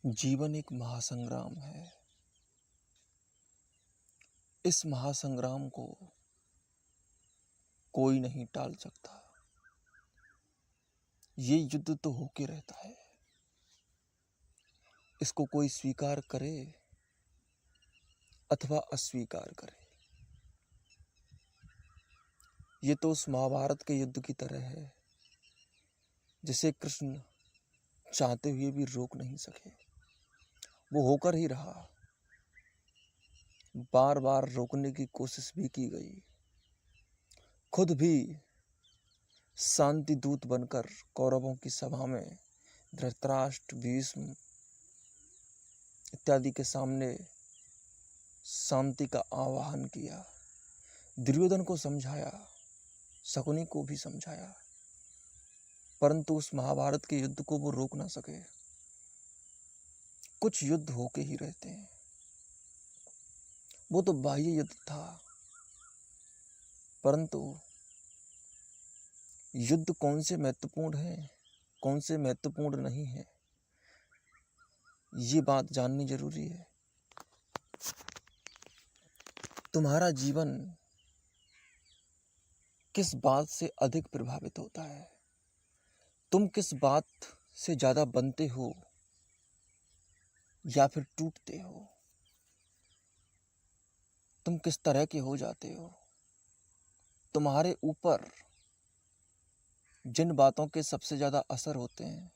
जीवन एक महासंग्राम है। इस महासंग्राम को कोई नहीं टाल सकता। ये युद्ध तो होके रहता है। इसको कोई स्वीकार करे अथवा अस्वीकार करे। ये तो उस महाभारत के युद्ध की तरह है जिसे कृष्ण चाहते हुए भी रोक नहीं सके। वो होकर ही रहा। बार बार रोकने की कोशिश भी की गई। खुद भी शांति दूत बनकर कौरवों की सभा में धृतराष्ट्र, भीष्म इत्यादि के सामने शांति का आह्वान किया। दुर्योधन को समझाया, शकुनी को भी समझाया, परंतु उस महाभारत के युद्ध को वो रोक ना सके। कुछ युद्ध होके ही रहते हैं। वो तो बाह्य युद्ध था, परंतु युद्ध कौन से महत्वपूर्ण है, कौन से महत्वपूर्ण नहीं है, ये बात जाननी जरूरी है। तुम्हारा जीवन किस बात से अधिक प्रभावित होता है? तुम किस बात से ज्यादा बनते हो या फिर टूटते हो? तुम किस तरह के हो जाते हो? तुम्हारे ऊपर जिन बातों के सबसे ज्यादा असर होते हैं,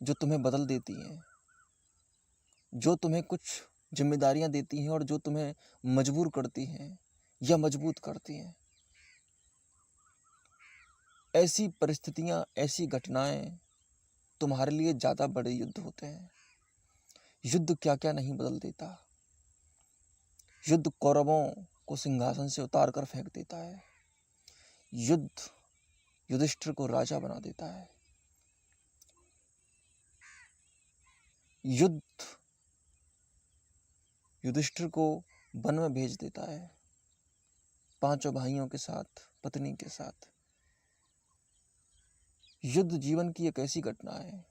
जो तुम्हें बदल देती हैं, जो तुम्हें कुछ जिम्मेदारियां देती हैं और जो तुम्हें मजबूर करती हैं या मजबूत करती हैं, ऐसी परिस्थितियां, ऐसी घटनाएं तुम्हारे लिए ज्यादा बड़े युद्ध होते हैं। युद्ध क्या क्या नहीं बदल देता। युद्ध कौरवों को सिंहासन से उतार कर फेंक देता है। युद्ध युधिष्ठिर को राजा बना देता है। युद्ध युधिष्ठिर को वन में भेज देता है, 5 भाइयों के साथ, पत्नी के साथ। युद्ध जीवन की एक ऐसी घटना है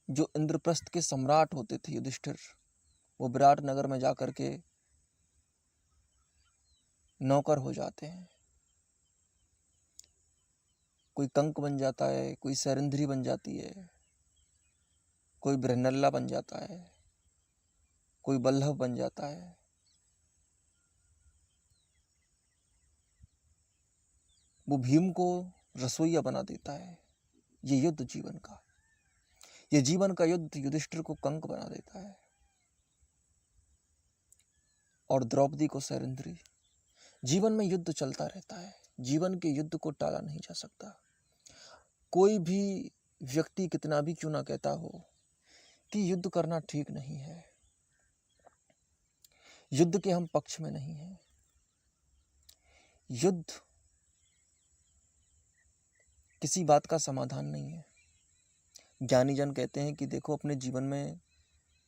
जो इंद्रप्रस्थ के सम्राट होते थे युधिष्ठिर, वो विराट नगर में जाकर के नौकर हो जाते हैं। कोई कंक बन जाता है, कोई सैरंध्री बन जाती है, कोई बृहन्नल्ला बन जाता है, कोई बल्लभ बन जाता है। वो भीम को रसोइया बना देता है। ये युद्ध जीवन का, ये जीवन का युद्ध युधिष्ठिर को कंक बना देता है और द्रौपदी को सैरंध्री। जीवन में युद्ध चलता रहता है। जीवन के युद्ध को टाला नहीं जा सकता। कोई भी व्यक्ति कितना भी क्यों ना कहता हो कि युद्ध करना ठीक नहीं है, युद्ध के हम पक्ष में नहीं हैं। युद्ध किसी बात का समाधान नहीं है। ज्ञानी जन कहते हैं कि देखो, अपने जीवन में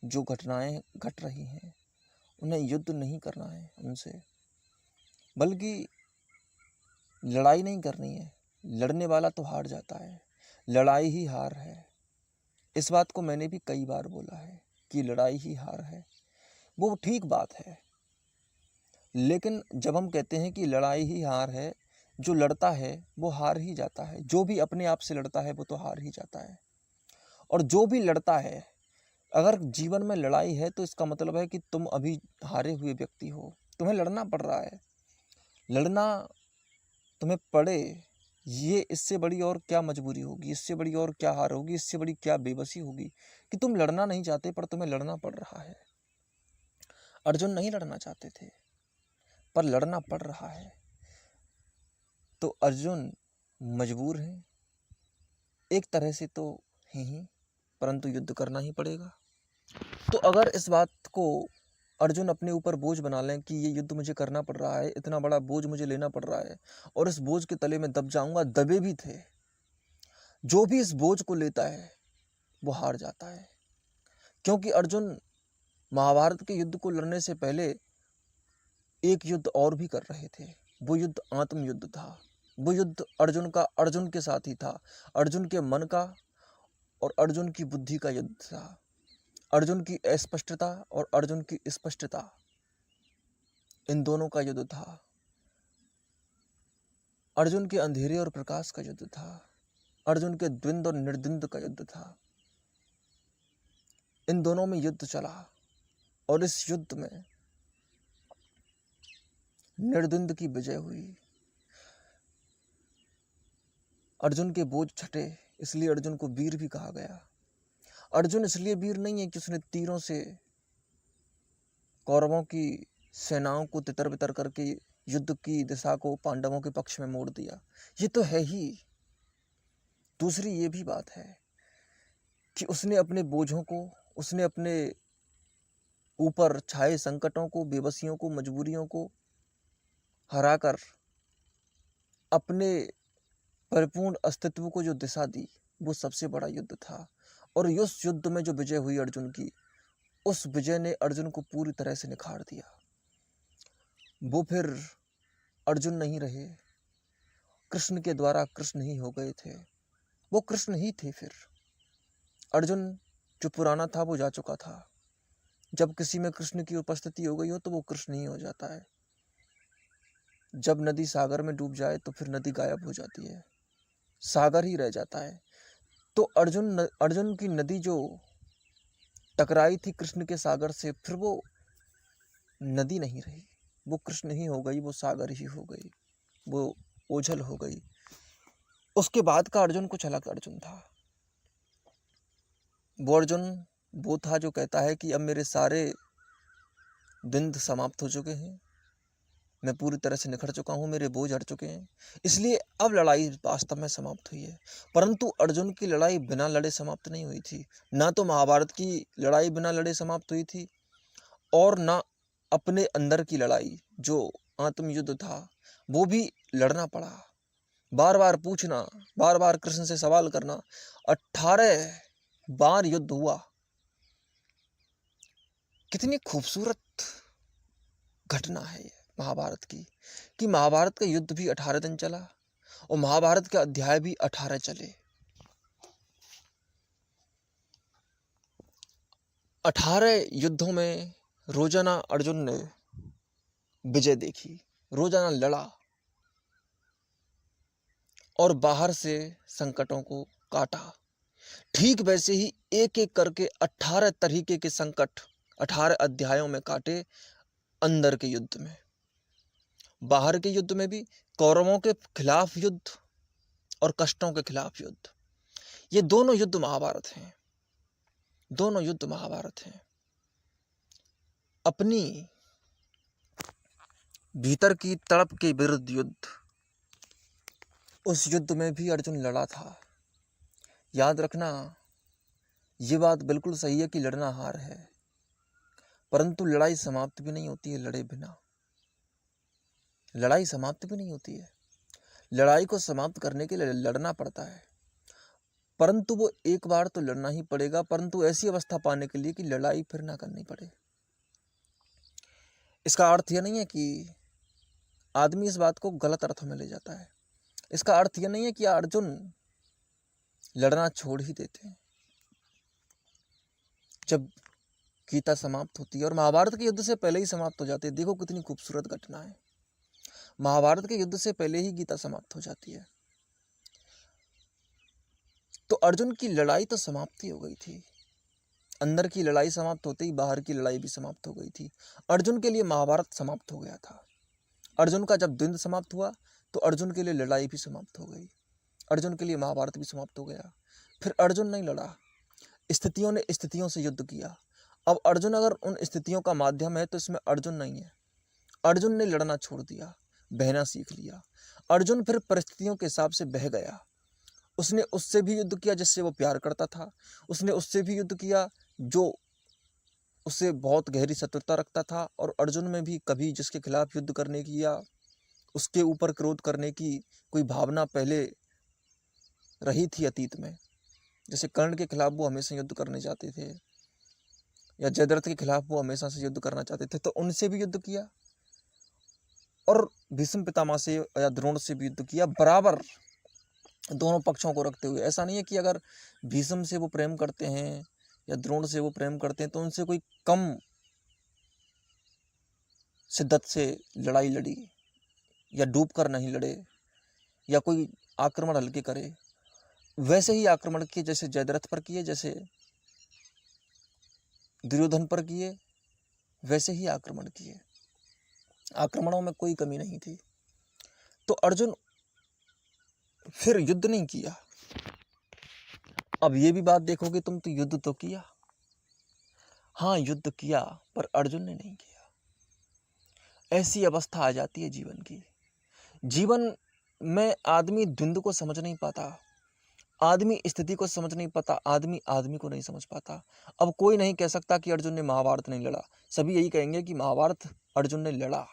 जो घटनाएं घट रही हैं उन्हें युद्ध नहीं करना है उनसे, बल्कि लड़ाई नहीं करनी है। लड़ने वाला तो हार जाता है, लड़ाई ही हार है। इस बात को मैंने भी कई बार बोला है कि लड़ाई ही हार है। वो ठीक बात है, लेकिन जब हम कहते हैं कि लड़ाई ही हार है, जो लड़ता है वो हार ही जाता है। जो भी अपने आप से लड़ता है वो तो हार ही जाता है। और जो भी लड़ता है, अगर जीवन में लड़ाई है तो इसका मतलब है कि तुम अभी हारे हुए व्यक्ति हो। तुम्हें लड़ना पड़ रहा है। लड़ना तुम्हें पड़े, ये इससे बड़ी और क्या मजबूरी होगी, इससे बड़ी और क्या हार होगी, इससे बड़ी क्या बेबसी होगी कि तुम लड़ना नहीं चाहते पर तुम्हें लड़ना पड़ रहा है। अर्जुन नहीं लड़ना चाहते थे पर लड़ना पड़ रहा है, तो अर्जुन मजबूर हैं। एक तरह से तो हैं ही, परंतु युद्ध करना ही पड़ेगा। तो अगर इस बात को अर्जुन अपने ऊपर बोझ बना लें कि ये युद्ध मुझे करना पड़ रहा है, इतना बड़ा बोझ मुझे लेना पड़ रहा है और इस बोझ के तले में दब जाऊंगा, दबे भी थे। जो भी इस बोझ को लेता है वो हार जाता है, क्योंकि अर्जुन महाभारत के युद्ध को लड़ने से पहले एक युद्ध और भी कर रहे थे। वो युद्ध आत्म युद्ध था। वो युद्ध अर्जुन का अर्जुन के साथ ही था, अर्जुन के मन का और अर्जुन की बुद्धि का युद्ध था। अर्जुन की अस्पष्टता और अर्जुन की स्पष्टता, इन दोनों का युद्ध था। अर्जुन के अंधेरे और प्रकाश का युद्ध था। अर्जुन के द्वंद्व और निर्द्वंद्व का युद्ध था। इन दोनों में युद्ध चला और इस युद्ध में निर्द्वंद्व की विजय हुई। अर्जुन के बोझ छटे, इसलिए अर्जुन को वीर भी कहा गया। अर्जुन इसलिए वीर नहीं है कि उसने तीरों से कौरवों की सेनाओं को तितर बितर करके युद्ध की दिशा को पांडवों के पक्ष में मोड़ दिया, ये तो है ही। दूसरी ये भी बात है कि उसने अपने बोझों को, उसने अपने ऊपर छाए संकटों को, बेबसियों को, मजबूरियों को हराकर अपने परिपूर्ण अस्तित्व को जो दिशा दी, वो सबसे बड़ा युद्ध था। और उस युद्ध में जो विजय हुई अर्जुन की, उस विजय ने अर्जुन को पूरी तरह से निखार दिया। वो फिर अर्जुन नहीं रहे, कृष्ण के द्वारा कृष्ण ही हो गए थे। वो कृष्ण ही थे। फिर अर्जुन जो पुराना था वो जा चुका था। जब किसी में कृष्ण की उपस्थिति हो गई हो तो वो कृष्ण ही हो जाता है। जब नदी सागर में डूब जाए तो फिर नदी गायब हो जाती है, सागर ही रह जाता है। तो अर्जुन की नदी जो टकराई थी कृष्ण के सागर से, फिर वो नदी नहीं रही, वो कृष्ण ही हो गई, वो सागर ही हो गई, वो ओझल हो गई। उसके बाद का अर्जुन कुछ अलग अर्जुन था। वो अर्जुन वो था जो कहता है कि अब मेरे सारे द्वंद्व समाप्त हो चुके हैं, मैं पूरी तरह से निखर चुका हूँ, मेरे बोझ हट चुके हैं, इसलिए अब लड़ाई वास्तव में समाप्त हुई है। परंतु अर्जुन की लड़ाई बिना लड़े समाप्त नहीं हुई थी। ना तो महाभारत की लड़ाई बिना लड़े समाप्त हुई थी, और ना अपने अंदर की लड़ाई जो आत्मयुद्ध था वो भी लड़ना पड़ा। बार बार पूछना, बार बार कृष्ण से सवाल करना, 18 बार युद्ध हुआ। कितनी खूबसूरत घटना है ये महाभारत की, कि महाभारत का युद्ध भी 18 दिन चला और महाभारत के अध्याय भी 18 चले। 18 युद्धों में रोजाना अर्जुन ने विजय देखी, रोजाना लड़ा और बाहर से संकटों को काटा। ठीक वैसे ही एक एक करके 18 तरीके के संकट 18 अध्यायों में काटे। अंदर के युद्ध में, बाहर के युद्ध में भी, कौरवों के खिलाफ युद्ध और कष्टों के खिलाफ युद्ध, ये दोनों युद्ध महाभारत हैं। दोनों युद्ध महाभारत हैं। अपनी भीतर की तड़प के विरुद्ध युद्ध, उस युद्ध में भी अर्जुन लड़ा था। याद रखना, ये बात बिल्कुल सही है कि लड़ना हार है, परंतु लड़ाई समाप्त भी नहीं होती है लड़े बिना। लड़ाई समाप्त भी नहीं होती है, लड़ाई को समाप्त करने के लिए लड़ना पड़ता है, परंतु वो एक बार तो लड़ना ही पड़ेगा, परंतु ऐसी अवस्था पाने के लिए कि लड़ाई फिर ना करनी पड़े। इसका अर्थ यह नहीं है कि आदमी इस बात को गलत अर्थ में ले जाता है। इसका अर्थ यह नहीं है कि अर्जुन लड़ना छोड़ ही देते हैं। जब गीता समाप्त होती है, और महाभारत के युद्ध से पहले ही समाप्त हो जाती है, देखो कितनी खूबसूरत घटना है। महाभारत के युद्ध से पहले ही गीता समाप्त हो जाती है। तो अर्जुन की लड़ाई तो समाप्ति हो गई थी। अंदर की लड़ाई समाप्त होते ही बाहर की लड़ाई भी समाप्त हो गई थी। अर्जुन के लिए महाभारत समाप्त हो गया था। अर्जुन का जब द्वंद्व समाप्त हुआ तो अर्जुन के लिए लड़ाई भी समाप्त हो गई। अर्जुन के लिए महाभारत भी समाप्त हो गया। फिर अर्जुन नहीं लड़ा, स्थितियों ने स्थितियों से युद्ध किया। अब अर्जुन अगर उन स्थितियों का माध्यम है तो इसमें अर्जुन नहीं है। अर्जुन ने लड़ना छोड़ दिया, बहना सीख लिया। अर्जुन फिर परिस्थितियों के हिसाब से बह गया। उसने उससे भी युद्ध किया जिससे वो प्यार करता था। उसने उससे भी युद्ध किया जो उससे बहुत गहरी शत्रुता रखता था। और अर्जुन में भी कभी जिसके खिलाफ युद्ध करने की या उसके ऊपर क्रोध करने की कोई भावना पहले रही थी अतीत में। जैसे कर्ण के खिलाफ वो हमेशा युद्ध करने जाते थे, या जयद्रथ के खिलाफ वो हमेशा से युद्ध करना चाहते थे, तो उनसे भी युद्ध किया। और भीष्म पितामह से या द्रोण से भी युद्ध किया। बराबर दोनों पक्षों को रखते हुए। ऐसा नहीं है कि अगर भीष्म से वो प्रेम करते हैं या द्रोण से वो प्रेम करते हैं तो उनसे कोई कम शिद्दत से लड़ाई लड़ी या डूब कर नहीं लड़े या कोई आक्रमण हल्के करे। वैसे ही आक्रमण किए जैसे जयद्रथ पर किए, जैसे दुर्योधन पर किए, वैसे ही आक्रमण किए। आक्रमणों में कोई कमी नहीं थी। तो अर्जुन फिर युद्ध नहीं किया। अब ये भी बात देखोगे तुम तो युद्ध तो किया, हाँ युद्ध किया, पर अर्जुन ने नहीं किया। ऐसी अवस्था आ जाती है जीवन की। जीवन में आदमी द्वंद को समझ नहीं पाता, आदमी स्थिति को समझ नहीं पाता, आदमी आदमी को नहीं समझ पाता। अब कोई नहीं कह सकता कि अर्जुन ने महाभारत नहीं लड़ा। सभी यही कहेंगे कि महाभारत अर्जुन ने लड़ा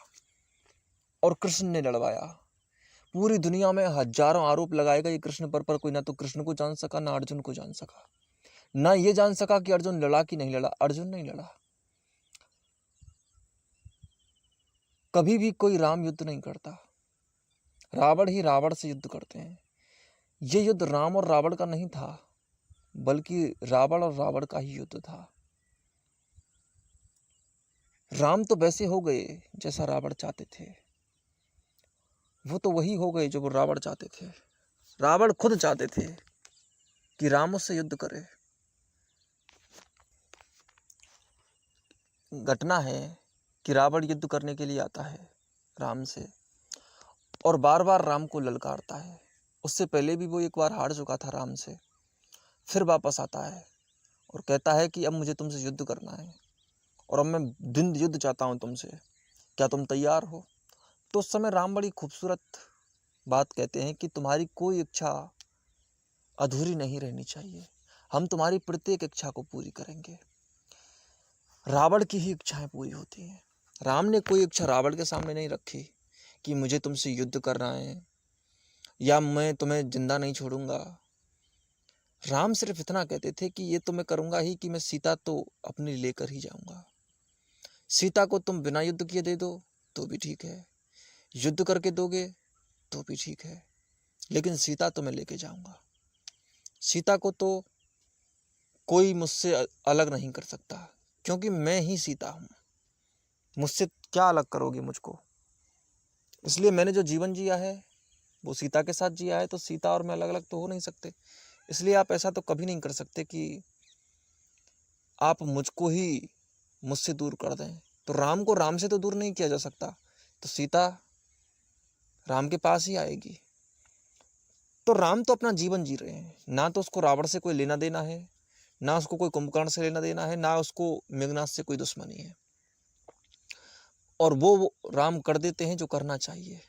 और कृष्ण ने लड़वाया। पूरी दुनिया में हजारों आरोप लगाएगा ये कृष्ण पर कोई ना तो कृष्ण को जान सका, ना अर्जुन को जान सका, ना ये जान सका कि अर्जुन लड़ा कि नहीं लड़ा। अर्जुन नहीं लड़ा। कभी भी कोई राम युद्ध नहीं करता, रावण ही रावण से युद्ध करते हैं। ये युद्ध राम और रावण का नहीं था, बल्कि रावण और रावण का ही युद्ध था। राम तो वैसे हो गए जैसा रावण चाहते थे, वो तो वही हो गए जो वो रावण चाहते थे। रावण खुद चाहते थे कि राम उससे युद्ध करे। घटना है कि रावण युद्ध करने के लिए आता है राम से और बार बार राम को ललकारता है। उससे पहले भी वो एक बार हार चुका था राम से, फिर वापस आता है और कहता है कि अब मुझे तुमसे युद्ध करना है और अब मैं द्वंद युद्ध चाहता हूँ तुमसे, क्या तुम तैयार हो? तो उस समय राम बड़ी खूबसूरत बात कहते हैं कि तुम्हारी कोई इच्छा अधूरी नहीं रहनी चाहिए, हम तुम्हारी प्रत्येक इच्छा को पूरी करेंगे। रावण की ही इच्छाएं पूरी होती हैं। राम ने कोई इच्छा रावण के सामने नहीं रखी कि मुझे तुमसे युद्ध करना है या मैं तुम्हें जिंदा नहीं छोड़ूंगा। राम सिर्फ इतना कहते थे कि ये तो मैं करूंगा ही कि मैं सीता तो अपने लेकर ही जाऊंगा। सीता को तुम बिना युद्ध किए दे दो तो भी ठीक है, युद्ध करके दोगे तो भी ठीक है, लेकिन सीता तो मैं लेके जाऊंगा। सीता को तो कोई मुझसे अलग नहीं कर सकता, क्योंकि मैं ही सीता हूं। मुझसे क्या अलग करोगे मुझको? इसलिए मैंने जो जीवन जिया है वो सीता के साथ जिया है, तो सीता और मैं अलग अलग तो हो नहीं सकते। इसलिए आप ऐसा तो कभी नहीं कर सकते कि आप मुझको ही मुझसे दूर कर दें। तो राम को राम से तो दूर नहीं किया जा सकता, तो सीता राम के पास ही आएगी। तो राम तो अपना जीवन जी रहे हैं, ना तो उसको रावण से कोई लेना देना है, ना उसको कोई कुंभकर्ण से लेना देना है, ना उसको मेघनाथ से कोई दुश्मनी है। और वो राम कर देते हैं जो करना चाहिए।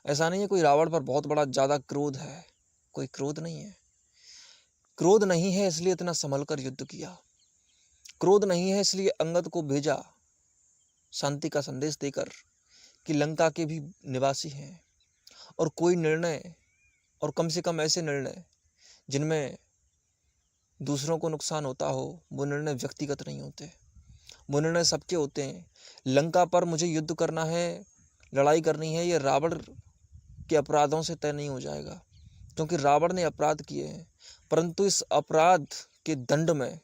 ऐसा नहीं है कोई रावण पर बहुत बड़ा ज्यादा क्रोध है, कोई क्रोध नहीं है। क्रोध नहीं है इसलिए इतना संभल कर युद्ध किया, क्रोध नहीं है इसलिए अंगद को भेजा शांति का संदेश देकर कि लंका के भी निवासी हैं, और कोई निर्णय, और कम से कम ऐसे निर्णय जिनमें दूसरों को नुकसान होता हो, वो निर्णय व्यक्तिगत नहीं होते, वो निर्णय सबके होते हैं। लंका पर मुझे युद्ध करना है, लड़ाई करनी है, ये रावण के अपराधों से तय नहीं हो जाएगा, क्योंकि रावण ने अपराध किए हैं, परंतु इस अपराध के दंड में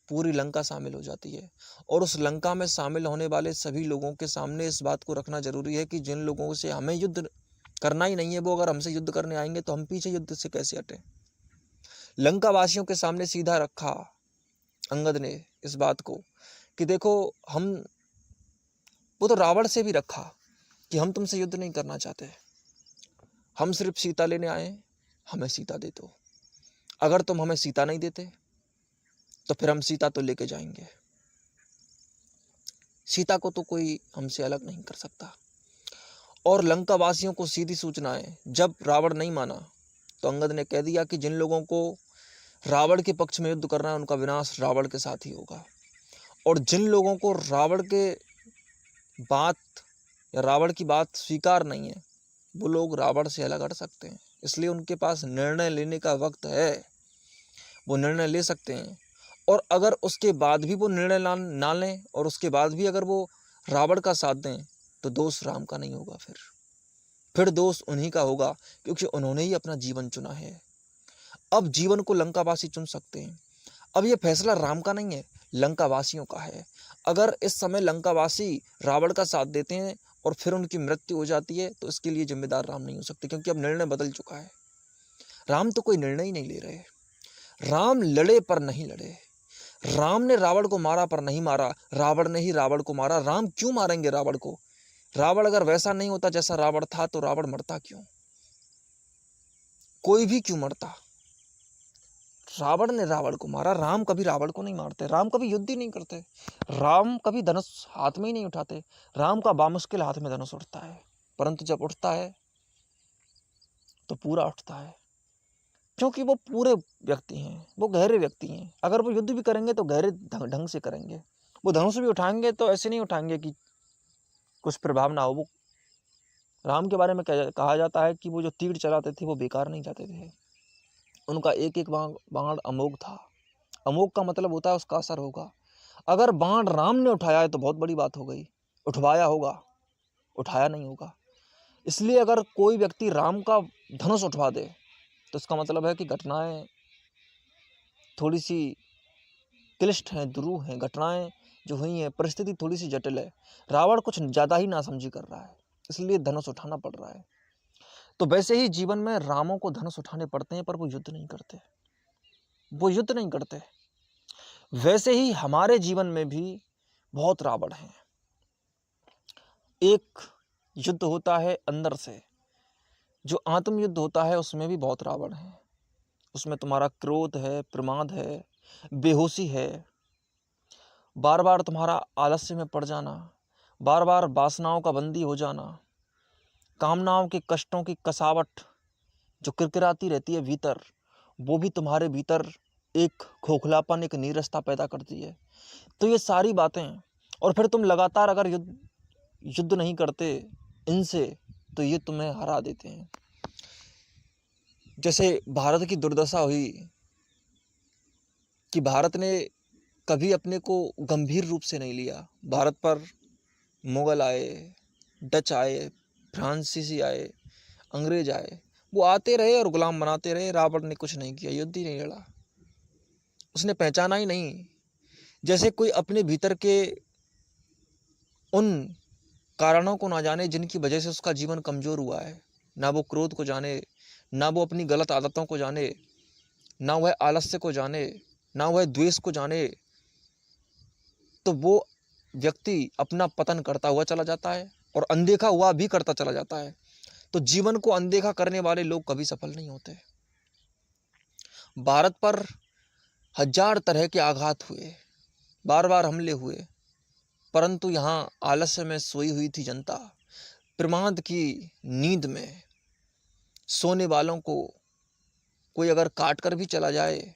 पूरी लंका शामिल हो जाती है। और उस लंका में शामिल होने वाले सभी लोगों के सामने इस बात को रखना जरूरी है कि जिन लोगों से हमें युद्ध करना ही नहीं है, वो अगर हमसे युद्ध करने आएंगे तो हम पीछे युद्ध से कैसे हटें। लंका वासियों के सामने सीधा रखा अंगद ने इस बात को कि देखो, हम, वो तो रावण से भी रखा कि हम तुमसे युद्ध नहीं करना चाहते, हम सिर्फ सीता लेने आए, हमें सीता दे दो। अगर तुम हमें सीता नहीं देते तो फिर हम सीता तो लेके जाएंगे। सीता को तो कोई हमसे अलग नहीं कर सकता। और लंका वासियों को सीधी सूचना है, जब रावण नहीं माना तो अंगद ने कह दिया कि जिन लोगों को रावण के पक्ष में युद्ध करना है उनका विनाश रावण के साथ ही होगा, और जिन लोगों को रावण के बात या रावण की बात स्वीकार नहीं है वो लोग रावण से अलग हट सकते हैं। इसलिए उनके पास निर्णय लेने का वक्त है, वो निर्णय ले सकते हैं। और अगर उसके बाद भी वो निर्णय ना लें और उसके बाद भी अगर वो रावण का साथ दें तो दोष राम का नहीं होगा, फिर फिर दोष उन्हीं का होगा, क्योंकि उन्होंने ही अपना जीवन चुना है। अब जीवन को लंकावासी चुन सकते हैं। अब ये फैसला राम का नहीं है, लंकावासियों का है। अगर इस समय लंकावासी रावण का साथ देते हैं और फिर उनकी मृत्यु हो जाती है, तो इसके लिए जिम्मेदार राम नहीं हो सकते, क्योंकि अब निर्णय बदल चुका है। राम तो कोई निर्णय ही नहीं ले रहे। राम लड़े पर नहीं लड़े। राम ने रावण को मारा पर नहीं मारा, रावण ने ही रावण को मारा। राम क्यों मारेंगे रावण को? रावण अगर वैसा नहीं होता जैसा रावण था, तो रावण मरता क्यों? कोई भी क्यों मरता? रावण ने रावण को मारा। राम कभी रावण को नहीं मारते। राम कभी युद्ध ही नहीं करते। राम कभी धनुष हाथ में ही नहीं उठाते। राम का बामुश्किल हाथ में धनुष उठता है, परंतु जब उठता है तो पूरा उठता है, क्योंकि वो पूरे व्यक्ति हैं, वो गहरे व्यक्ति हैं। अगर वो युद्ध भी करेंगे तो गहरे ढंग से करेंगे। वो धनुष भी उठाएंगे तो ऐसे नहीं उठाएंगे कि कुछ प्रभाव ना हो। वो राम के बारे में कहा जाता है कि वो जो तीर चलाते थे वो बेकार नहीं जाते थे। उनका एक एक बाण अमोघ था। अमोघ का मतलब होता है उसका असर होगा। अगर बाण राम ने उठाया है तो बहुत बड़ी बात हो गई। उठवाया होगा, उठाया नहीं होगा। इसलिए अगर कोई व्यक्ति राम का धनुष उठवा दे तो इसका मतलब है कि घटनाएं थोड़ी सी क्लिष्ट हैं, दुरूह हैं। घटनाएं जो हुई हैं, परिस्थिति थोड़ी सी जटिल है। रावण कुछ ज़्यादा ही नासमझी कर रहा है, इसलिए धनुष उठाना पड़ रहा है। तो वैसे ही जीवन में रामों को धनुष उठाने पड़ते हैं, पर वो युद्ध नहीं करते। वो युद्ध नहीं करते। वैसे ही हमारे जीवन में भी बहुत रावण हैं। एक युद्ध होता है अंदर से, जो आत्म युद्ध होता है, उसमें भी बहुत रावण है। उसमें तुम्हारा क्रोध है, प्रमाद है, बेहोशी है, बार बार तुम्हारा आलस्य में पड़ जाना, बार बार वासनाओं का बंदी हो जाना, कामनाओं के कष्टों की कसावट जो किरकिराती रहती है भीतर, वो भी तुम्हारे भीतर एक खोखलापन, एक नीरसता पैदा करती है। तो ये सारी बातें, और फिर तुम लगातार अगर युद्ध नहीं करते इनसे, तो ये तुम्हें हरा देते हैं। जैसे भारत की दुर्दशा हुई कि भारत ने कभी अपने को गंभीर रूप से नहीं लिया। भारत पर मुगल आए, डच आए, फ्रांसीसी आए, अंग्रेज आए, वो आते रहे और गुलाम बनाते रहे। रावण ने कुछ नहीं किया, युद्ध ही नहीं लड़ा, उसने पहचाना ही नहीं। जैसे कोई अपने भीतर के उन कारणों को ना जाने जिनकी वजह से उसका जीवन कमजोर हुआ है, ना वो क्रोध को जाने, ना वो अपनी गलत आदतों को जाने, ना वह आलस्य को जाने, ना वह द्वेष को जाने, तो वो व्यक्ति अपना पतन करता हुआ चला जाता है और अनदेखा हुआ भी करता चला जाता है। तो जीवन को अनदेखा करने वाले लोग कभी सफल नहीं होते। भारत पर 1000 तरह के आघात हुए, बार बार हमले हुए, परंतु यहाँ आलस्य में सोई हुई थी जनता। प्रमाद की नींद में सोने वालों को कोई अगर काट कर भी चला जाए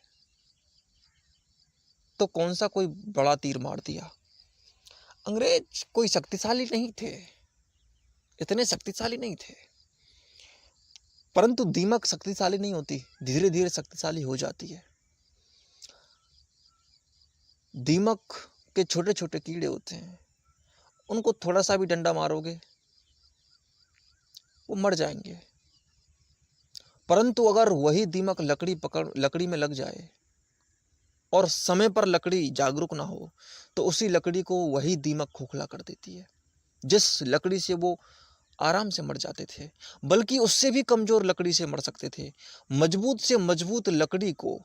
तो कौन सा कोई बड़ा तीर मार दिया। अंग्रेज कोई शक्तिशाली नहीं थे, इतने शक्तिशाली नहीं थे, परंतु दीमक शक्तिशाली नहीं होती, धीरे धीरे शक्तिशाली हो जाती है। दीमक के छोटे छोटे कीड़े होते हैं, उनको थोड़ा सा भी डंडा मारोगे वो मर जाएंगे, परंतु अगर वही दीमक लकड़ी में लग जाए और समय पर लकड़ी जागरूक ना हो, तो उसी लकड़ी को वही दीमक खोखला कर देती है। जिस लकड़ी से वो आराम से मर जाते थे, बल्कि उससे भी कमजोर लकड़ी से मर सकते थे, मजबूत से मजबूत लकड़ी को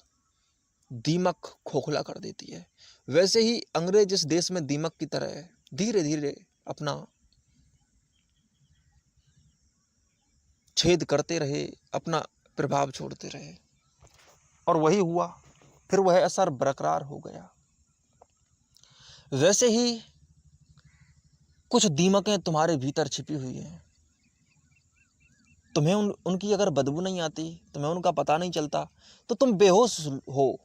दीमक खोखला कर देती है। वैसे ही अंग्रेज इस देश में दीमक की तरह धीरे धीरे अपना छेद करते रहे, अपना प्रभाव छोड़ते रहे, और वही हुआ। फिर वह असर बरकरार हो गया। वैसे ही कुछ दीमकें तुम्हारे भीतर छिपी हुई हैं, तुम्हें उनकी अगर बदबू नहीं आती, तुम्हें उनका पता नहीं चलता, तो तुम बेहोश हो।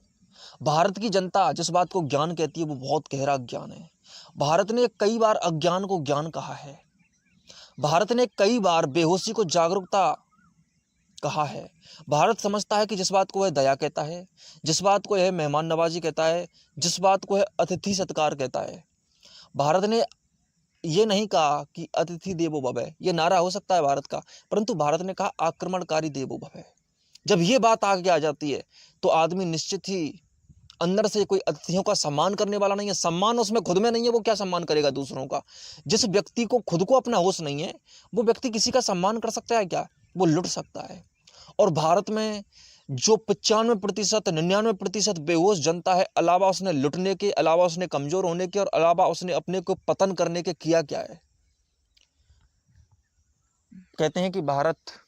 भारत की जनता जिस बात को ज्ञान कहती है वो बहुत गहरा ज्ञान है। भारत ने कई बार अज्ञान को ज्ञान कहा है। भारत ने कई बार बेहोशी को जागरूकता कहा है। भारत समझता है कि जिस बात को वह दया कहता है, जिस बात को यह मेहमान नवाजी कहता है, जिस बात को यह अतिथि सत्कार कहता है, भारत ने ये नहीं कहा कि अतिथि देवो भव, ये नारा हो सकता है भारत का, परंतु भारत ने कहा आक्रमणकारी देवो भव। जब ये बात आगे आ जाती है तो आदमी निश्चित ही अंदर से कोई अतिथियों का सम्मान करने वाला नहीं है। सम्मान उसमें खुद में नहीं है, वो क्या सम्मान करेगा दूसरों का। जिस व्यक्ति को खुद को अपना होश नहीं है, वो व्यक्ति किसी का सम्मान कर सकता है क्या? वो लुट सकता है। और भारत में जो 95%, 99% बेहोश जनता है, अलावा उसने लुटने के, अलावा उसने कमजोर होने के, और अलावा उसने अपने को पतन करने के किया क्या है? कहते हैं कि भारत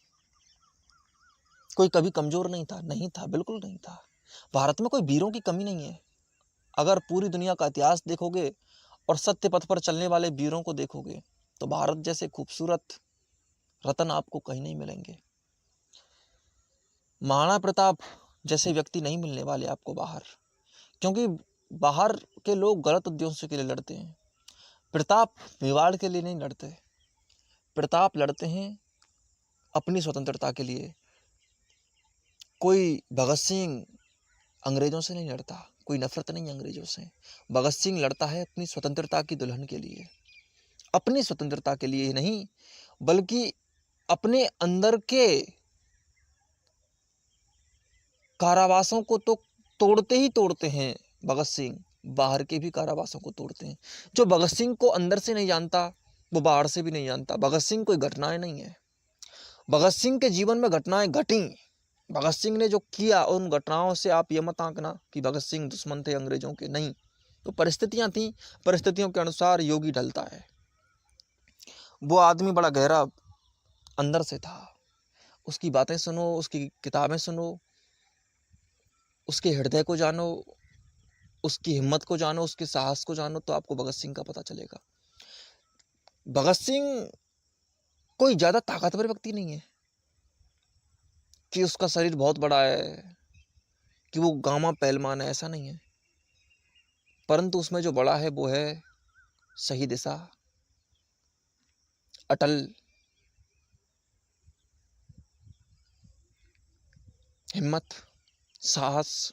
कोई कभी कमजोर नहीं था। नहीं था, बिल्कुल नहीं था। भारत में कोई वीरों की कमी नहीं है। अगर पूरी दुनिया का इतिहास देखोगे और सत्य पथ पर चलने वाले वीरों को देखोगे तो भारत जैसे खूबसूरत रतन आपको कहीं नहीं मिलेंगे। महाराणा प्रताप जैसे व्यक्ति नहीं मिलने वाले आपको बाहर, क्योंकि बाहर के लोग गलत उद्देश्यों के लिए लड़ते हैं। प्रताप मेवाड़ के लिए नहीं लड़ते, प्रताप लड़ते हैं अपनी स्वतंत्रता के लिए। कोई भगत सिंह अंग्रेजों से नहीं लड़ता, कोई नफरत नहीं अंग्रेजों से। भगत सिंह लड़ता है अपनी स्वतंत्रता की दुल्हन के लिए, अपनी स्वतंत्रता के लिए नहीं, बल्कि अपने अंदर के कारावासों को तो तोड़ते ही तोड़ते हैं। भगत सिंह बाहर के भी कारावासों को तोड़ते हैं। जो भगत सिंह को अंदर से नहीं जानता वो बाहर से भी नहीं जानता। भगत सिंह कोई घटनाएं नहीं है। भगत सिंह के जीवन में घटनाएं घटी, भगत सिंह ने जो किया, उन घटनाओं से आप ये मत आंकना कि भगत सिंह दुश्मन थे अंग्रेजों के, नहीं। तो परिस्थितियां थी, परिस्थितियों के अनुसार योगी ढलता है। वो आदमी बड़ा गहरा अंदर से था। उसकी बातें सुनो, उसकी किताबें सुनो, उसके हृदय को जानो, उसकी हिम्मत को जानो, उसके साहस को जानो, तो आपको भगत सिंह का पता चलेगा। भगत सिंह कोई ज्यादा ताकतवर व्यक्ति नहीं है कि उसका शरीर बहुत बड़ा है, कि वो गामा पहलवान है, ऐसा नहीं है। परंतु उसमें जो बड़ा है वो है सही दिशा, अटल हिम्मत, साहस।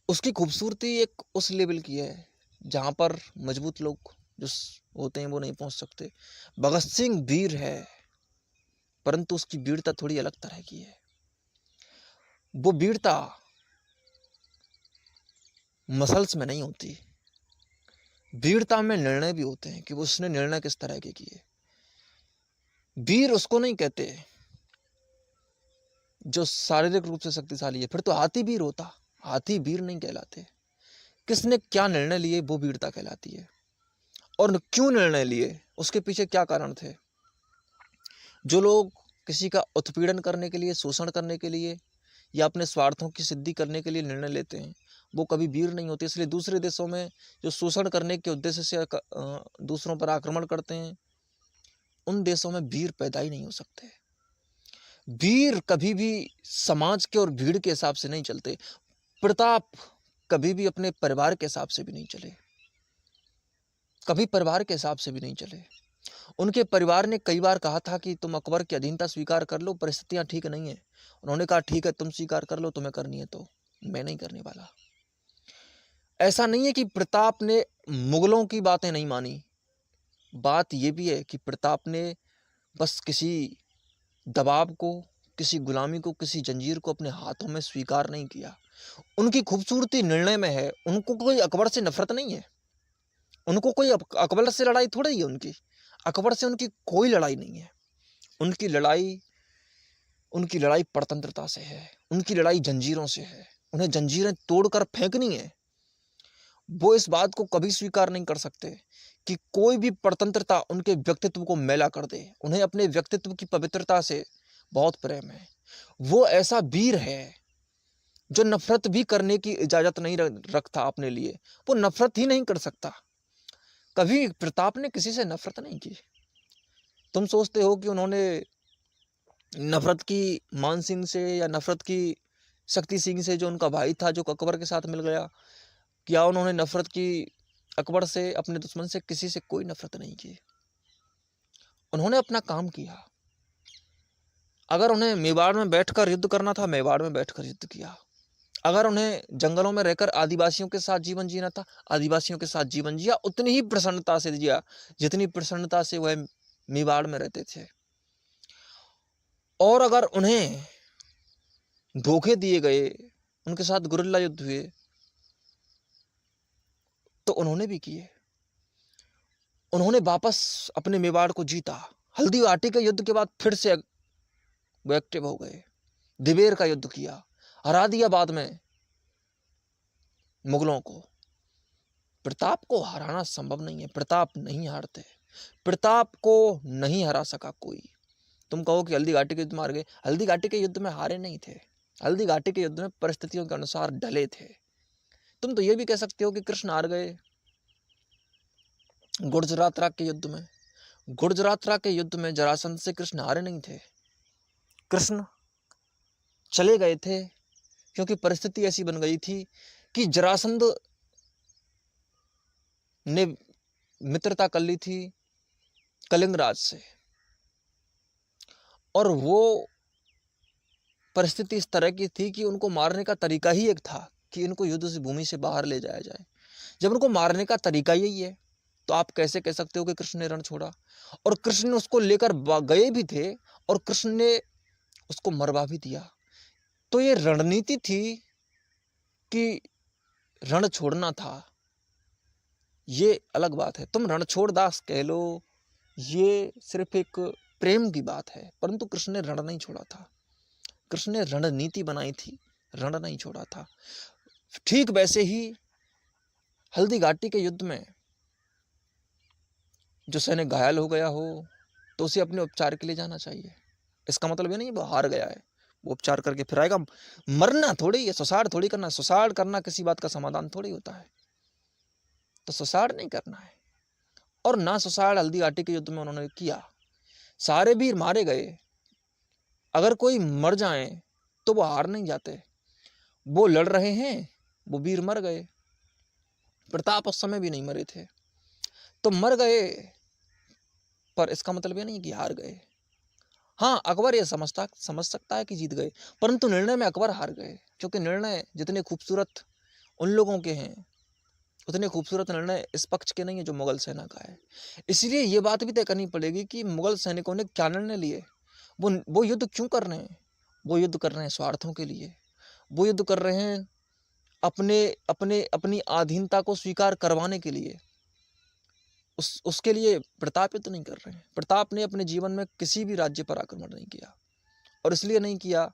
उसकी खूबसूरती एक उस लेवल की है जहां पर मजबूत लोग जो होते हैं वो नहीं पहुंच सकते। भगत सिंह वीर है, परंतु उसकी वीरता थोड़ी अलग तरह की है। वो वीरता मसल्स में नहीं होती, वीरता में निर्णय भी होते हैं कि वो उसने निर्णय किस तरह के किए। वीर उसको नहीं कहते जो शारीरिक रूप से शक्तिशाली है, फिर तो हाथी वीर होता। हाथी वीर नहीं कहलाते। किसने क्या निर्णय लिए वो वीरता कहलाती है। और क्यों निर्णय लिए, उसके पीछे क्या कारण थे। जो लोग किसी का उत्पीड़न करने के लिए, शोषण करने के लिए या अपने स्वार्थों की सिद्धि करने के लिए निर्णय लेते हैं, वो कभी वीर नहीं होते। इसलिए दूसरे देशों में जो शोषण करने के उद्देश्य से दूसरों पर आक्रमण करते हैं, उन देशों में वीर पैदा ही नहीं हो सकते। वीर कभी भी समाज के और भीड़ के हिसाब से नहीं चलते। प्रताप कभी भी अपने परिवार के हिसाब से भी नहीं चले, कभी परिवार के हिसाब से भी नहीं चले। उनके परिवार ने कई बार कहा था कि तुम अकबर की अधीनता स्वीकार कर लो, परिस्थितियां ठीक नहीं है। उन्होंने कहा ठीक है, तुम स्वीकार कर लो, तुम्हें करनी है तो, मैं नहीं करने वाला। ऐसा नहीं है कि प्रताप ने मुगलों की बातें नहीं मानी। बात यह भी है कि प्रताप ने बस किसी दबाव को, किसी गुलामी को, किसी जंजीर को अपने हाथों में स्वीकार नहीं किया। उनकी खूबसूरती निर्णय में है। उनको कोई अकबर से नफरत नहीं है, उनको कोई अकबर से लड़ाई थोड़ी है। उनकी अकबर से उनकी कोई लड़ाई नहीं है। उनकी लड़ाई परतंत्रता से है, उनकी लड़ाई जंजीरों से है। उन्हें जंजीरें तोड़कर फेंकनी है। वो इस बात को कभी स्वीकार नहीं कर सकते कि कोई भी परतंत्रता उनके व्यक्तित्व को मैला कर दे। उन्हें अपने व्यक्तित्व की पवित्रता से बहुत प्रेम है। वो ऐसा वीर है जो नफरत भी करने की इजाजत नहीं रखता अपने लिए। वो नफरत ही नहीं कर सकता। कभी प्रताप ने किसी से नफरत नहीं की। तुम सोचते हो कि उन्होंने नफरत की मान सिंह से या नफरत की शक्ति सिंह से, जो उनका भाई था जो अकबर के साथ मिल गया, क्या उन्होंने नफरत की अकबर से, अपने दुश्मन से? किसी से कोई नफरत नहीं की। उन्होंने अपना काम किया। अगर उन्हें मेवाड़ में बैठकर युद्ध करना था, मेवाड़ में बैठकर युद्ध किया। अगर उन्हें जंगलों में रहकर आदिवासियों के साथ जीवन जीना था, आदिवासियों के साथ जीवन जिया, उतनी ही प्रसन्नता से जिया जितनी प्रसन्नता से वह मेवाड़ में रहते थे। और अगर उन्हें धोखे दिए गए, उनके साथ गुरिल्ला युद्ध हुए, तो उन्होंने भी किए। उन्होंने वापस अपने मेवाड़ को जीता। हल्दी घाटी के युद्ध के बाद फिर से वो एक्टिव हो गए, दिवेर का युद्ध किया, हरा दिया बाद में मुगलों को। प्रताप को हराना संभव नहीं है, प्रताप नहीं हारते, प्रताप को नहीं हरा सका कोई। तुम कहो कि हल्दी घाटी के युद्ध में हार गए, हल्दी घाटी के युद्ध में हारे नहीं थे, हल्दी घाटी के युद्ध में परिस्थितियों के अनुसार ढले थे। तुम तो ये भी कह सकते हो कि कृष्ण हार गए गुर्जरातरा के युद्ध में। गुर्जरातरा के युद्ध में जरासंध से कृष्ण हारे नहीं थे, कृष्ण चले गए थे क्योंकि परिस्थिति ऐसी बन गई थी कि जरासंध ने मित्रता कर ली थी कलिंगराज से, और वो परिस्थिति इस तरह की थी कि उनको मारने का तरीका ही एक था कि इनको युद्ध से भूमि से बाहर ले जाया जाए। जब उनको मारने का तरीका यही है तो आप कैसे कह सकते हो कि कृष्ण ने रण छोड़ा? और कृष्ण ने उसको लेकर गए भी थे और कृष्ण ने उसको मरवा भी दिया। तो ये रणनीति थी कि रण छोड़ना था, ये अलग बात है। तुम रणछोड़ दास कह लो, ये सिर्फ एक प्रेम की बात है, परंतु कृष्ण ने रण नहीं छोड़ा था, कृष्ण ने रणनीति बनाई थी, रण नहीं छोड़ा था। ठीक वैसे ही हल्दी घाटी के युद्ध में जो सैनिक घायल हो गया हो तो उसे अपने उपचार के लिए जाना चाहिए। इसका मतलब ये नहीं वो हार गया है, वो उपचार करके फिर आएगा। मरना थोड़ी है, सुसाड़ थोड़ी करना, सुसाड़ करना किसी बात का समाधान थोड़ी होता है, तो सुसाड़ नहीं करना है। और ना सुसाड़ हल्दी घाटी के युद्ध में उन्होंने किया। सारे वीर मारे गए, अगर कोई मर जाए तो वो हार नहीं जाते, वो लड़ रहे हैं, वो वीर मर गए। प्रताप उस समय भी नहीं मरे थे, तो मर गए, पर इसका मतलब ये नहीं कि हार गए। हाँ, अकबर ये समझ सकता है कि जीत गए, परंतु निर्णय में अकबर हार गए, क्योंकि निर्णय जितने खूबसूरत उन लोगों के हैं उतने खूबसूरत निर्णय इस पक्ष के नहीं है जो मुगल सेना का है। इसलिए ये बात भी तय करनी पड़ेगी कि मुगल सैनिकों ने क्या निर्णय लिए, वो युद्ध क्यों कर रहे हैं। वो युद्ध कर रहे हैं स्वार्थों के लिए, वो युद्ध कर रहे हैं अपनी अधीनता को स्वीकार करवाने के लिए। उसके लिए प्रताप युद्ध नहीं कर रहे हैं। प्रताप ने अपने जीवन में किसी भी राज्य पर आक्रमण नहीं किया, और इसलिए नहीं किया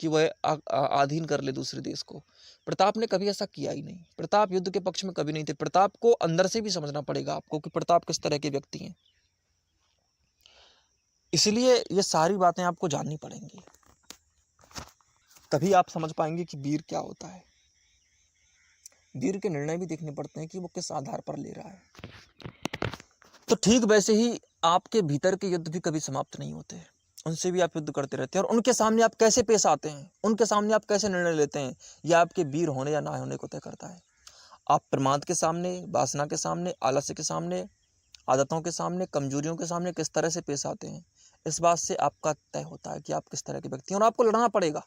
कि वह अधीन कर ले दूसरे देश को। प्रताप ने कभी ऐसा किया ही नहीं, प्रताप युद्ध के पक्ष में कभी नहीं थे। प्रताप को अंदर से भी समझना पड़ेगा आपको कि प्रताप किस तरह के व्यक्ति हैं। इसलिए ये सारी बातें आपको जाननी पड़ेंगी, तभी आप समझ पाएंगे कि वीर क्या होता है। वीर के निर्णय भी देखने पड़ते हैं कि वो किस आधार पर ले रहा है। तो ठीक वैसे ही आपके भीतर के युद्ध भी कभी समाप्त नहीं होते, उनसे भी आप युद्ध करते रहते हैं। और उनके सामने आप कैसे पेश आते हैं, उनके सामने आप कैसे निर्णय लेते हैं, यह आपके वीर होने या ना होने को तय करता है। आप प्रमाद के सामने, वासना के सामने, आलस्य के सामने, आदतों के सामने, कमजोरियों के सामने किस तरह से पेश आते हैं, इस बात से आपका तय होता है कि आप किस तरह के व्यक्ति हैं। और आपको लड़ना पड़ेगा,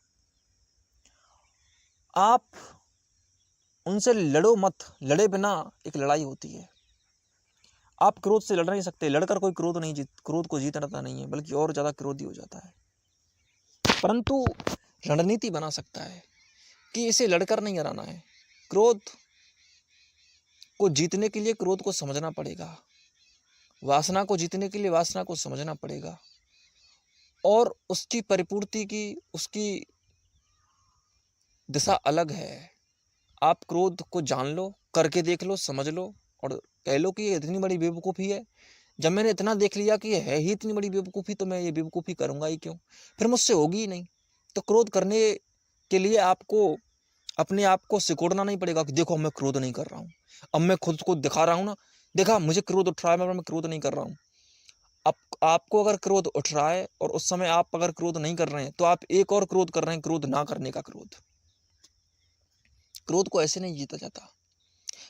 आप उनसे लड़ो मत, लड़े बिना एक लड़ाई होती है। आप क्रोध से लड़ नहीं सकते, लड़कर कोई क्रोध को जीत रहता नहीं है, बल्कि और ज्यादा क्रोधी हो जाता है। परंतु रणनीति बना सकता है कि इसे लड़कर नहीं हराना है। क्रोध को जीतने के लिए क्रोध को समझना पड़ेगा, वासना को जीतने के लिए वासना को समझना पड़ेगा, और उसकी परिपूर्ति की उसकी दिशा अलग है। आप क्रोध को जान लो, करके देख लो, समझ लो, और कह लो कि ये इतनी बड़ी बेवकूफ़ी है। जब मैंने इतना देख लिया कि ये है ही इतनी बड़ी बेवकूफ़ी, तो मैं ये बेवकूफ़ी करूँगा ही क्यों, फिर मुझसे होगी ही नहीं। तो क्रोध करने के लिए आपको अपने आप को सिकोड़ना नहीं पड़ेगा कि देखो मैं क्रोध नहीं कर रहा हूँ, अब मैं खुद को दिखा रहा हूँ ना, देखा मुझे क्रोध उठ रहा है, मैं क्रोध नहीं कर रहा हूँ। अब आपको अगर क्रोध उठ रहा है और उस समय आप अगर क्रोध नहीं कर रहे हैं, तो आप एक और क्रोध कर रहे हैं, क्रोध ना करने का क्रोध। क्रोध को ऐसे नहीं जीता जाता,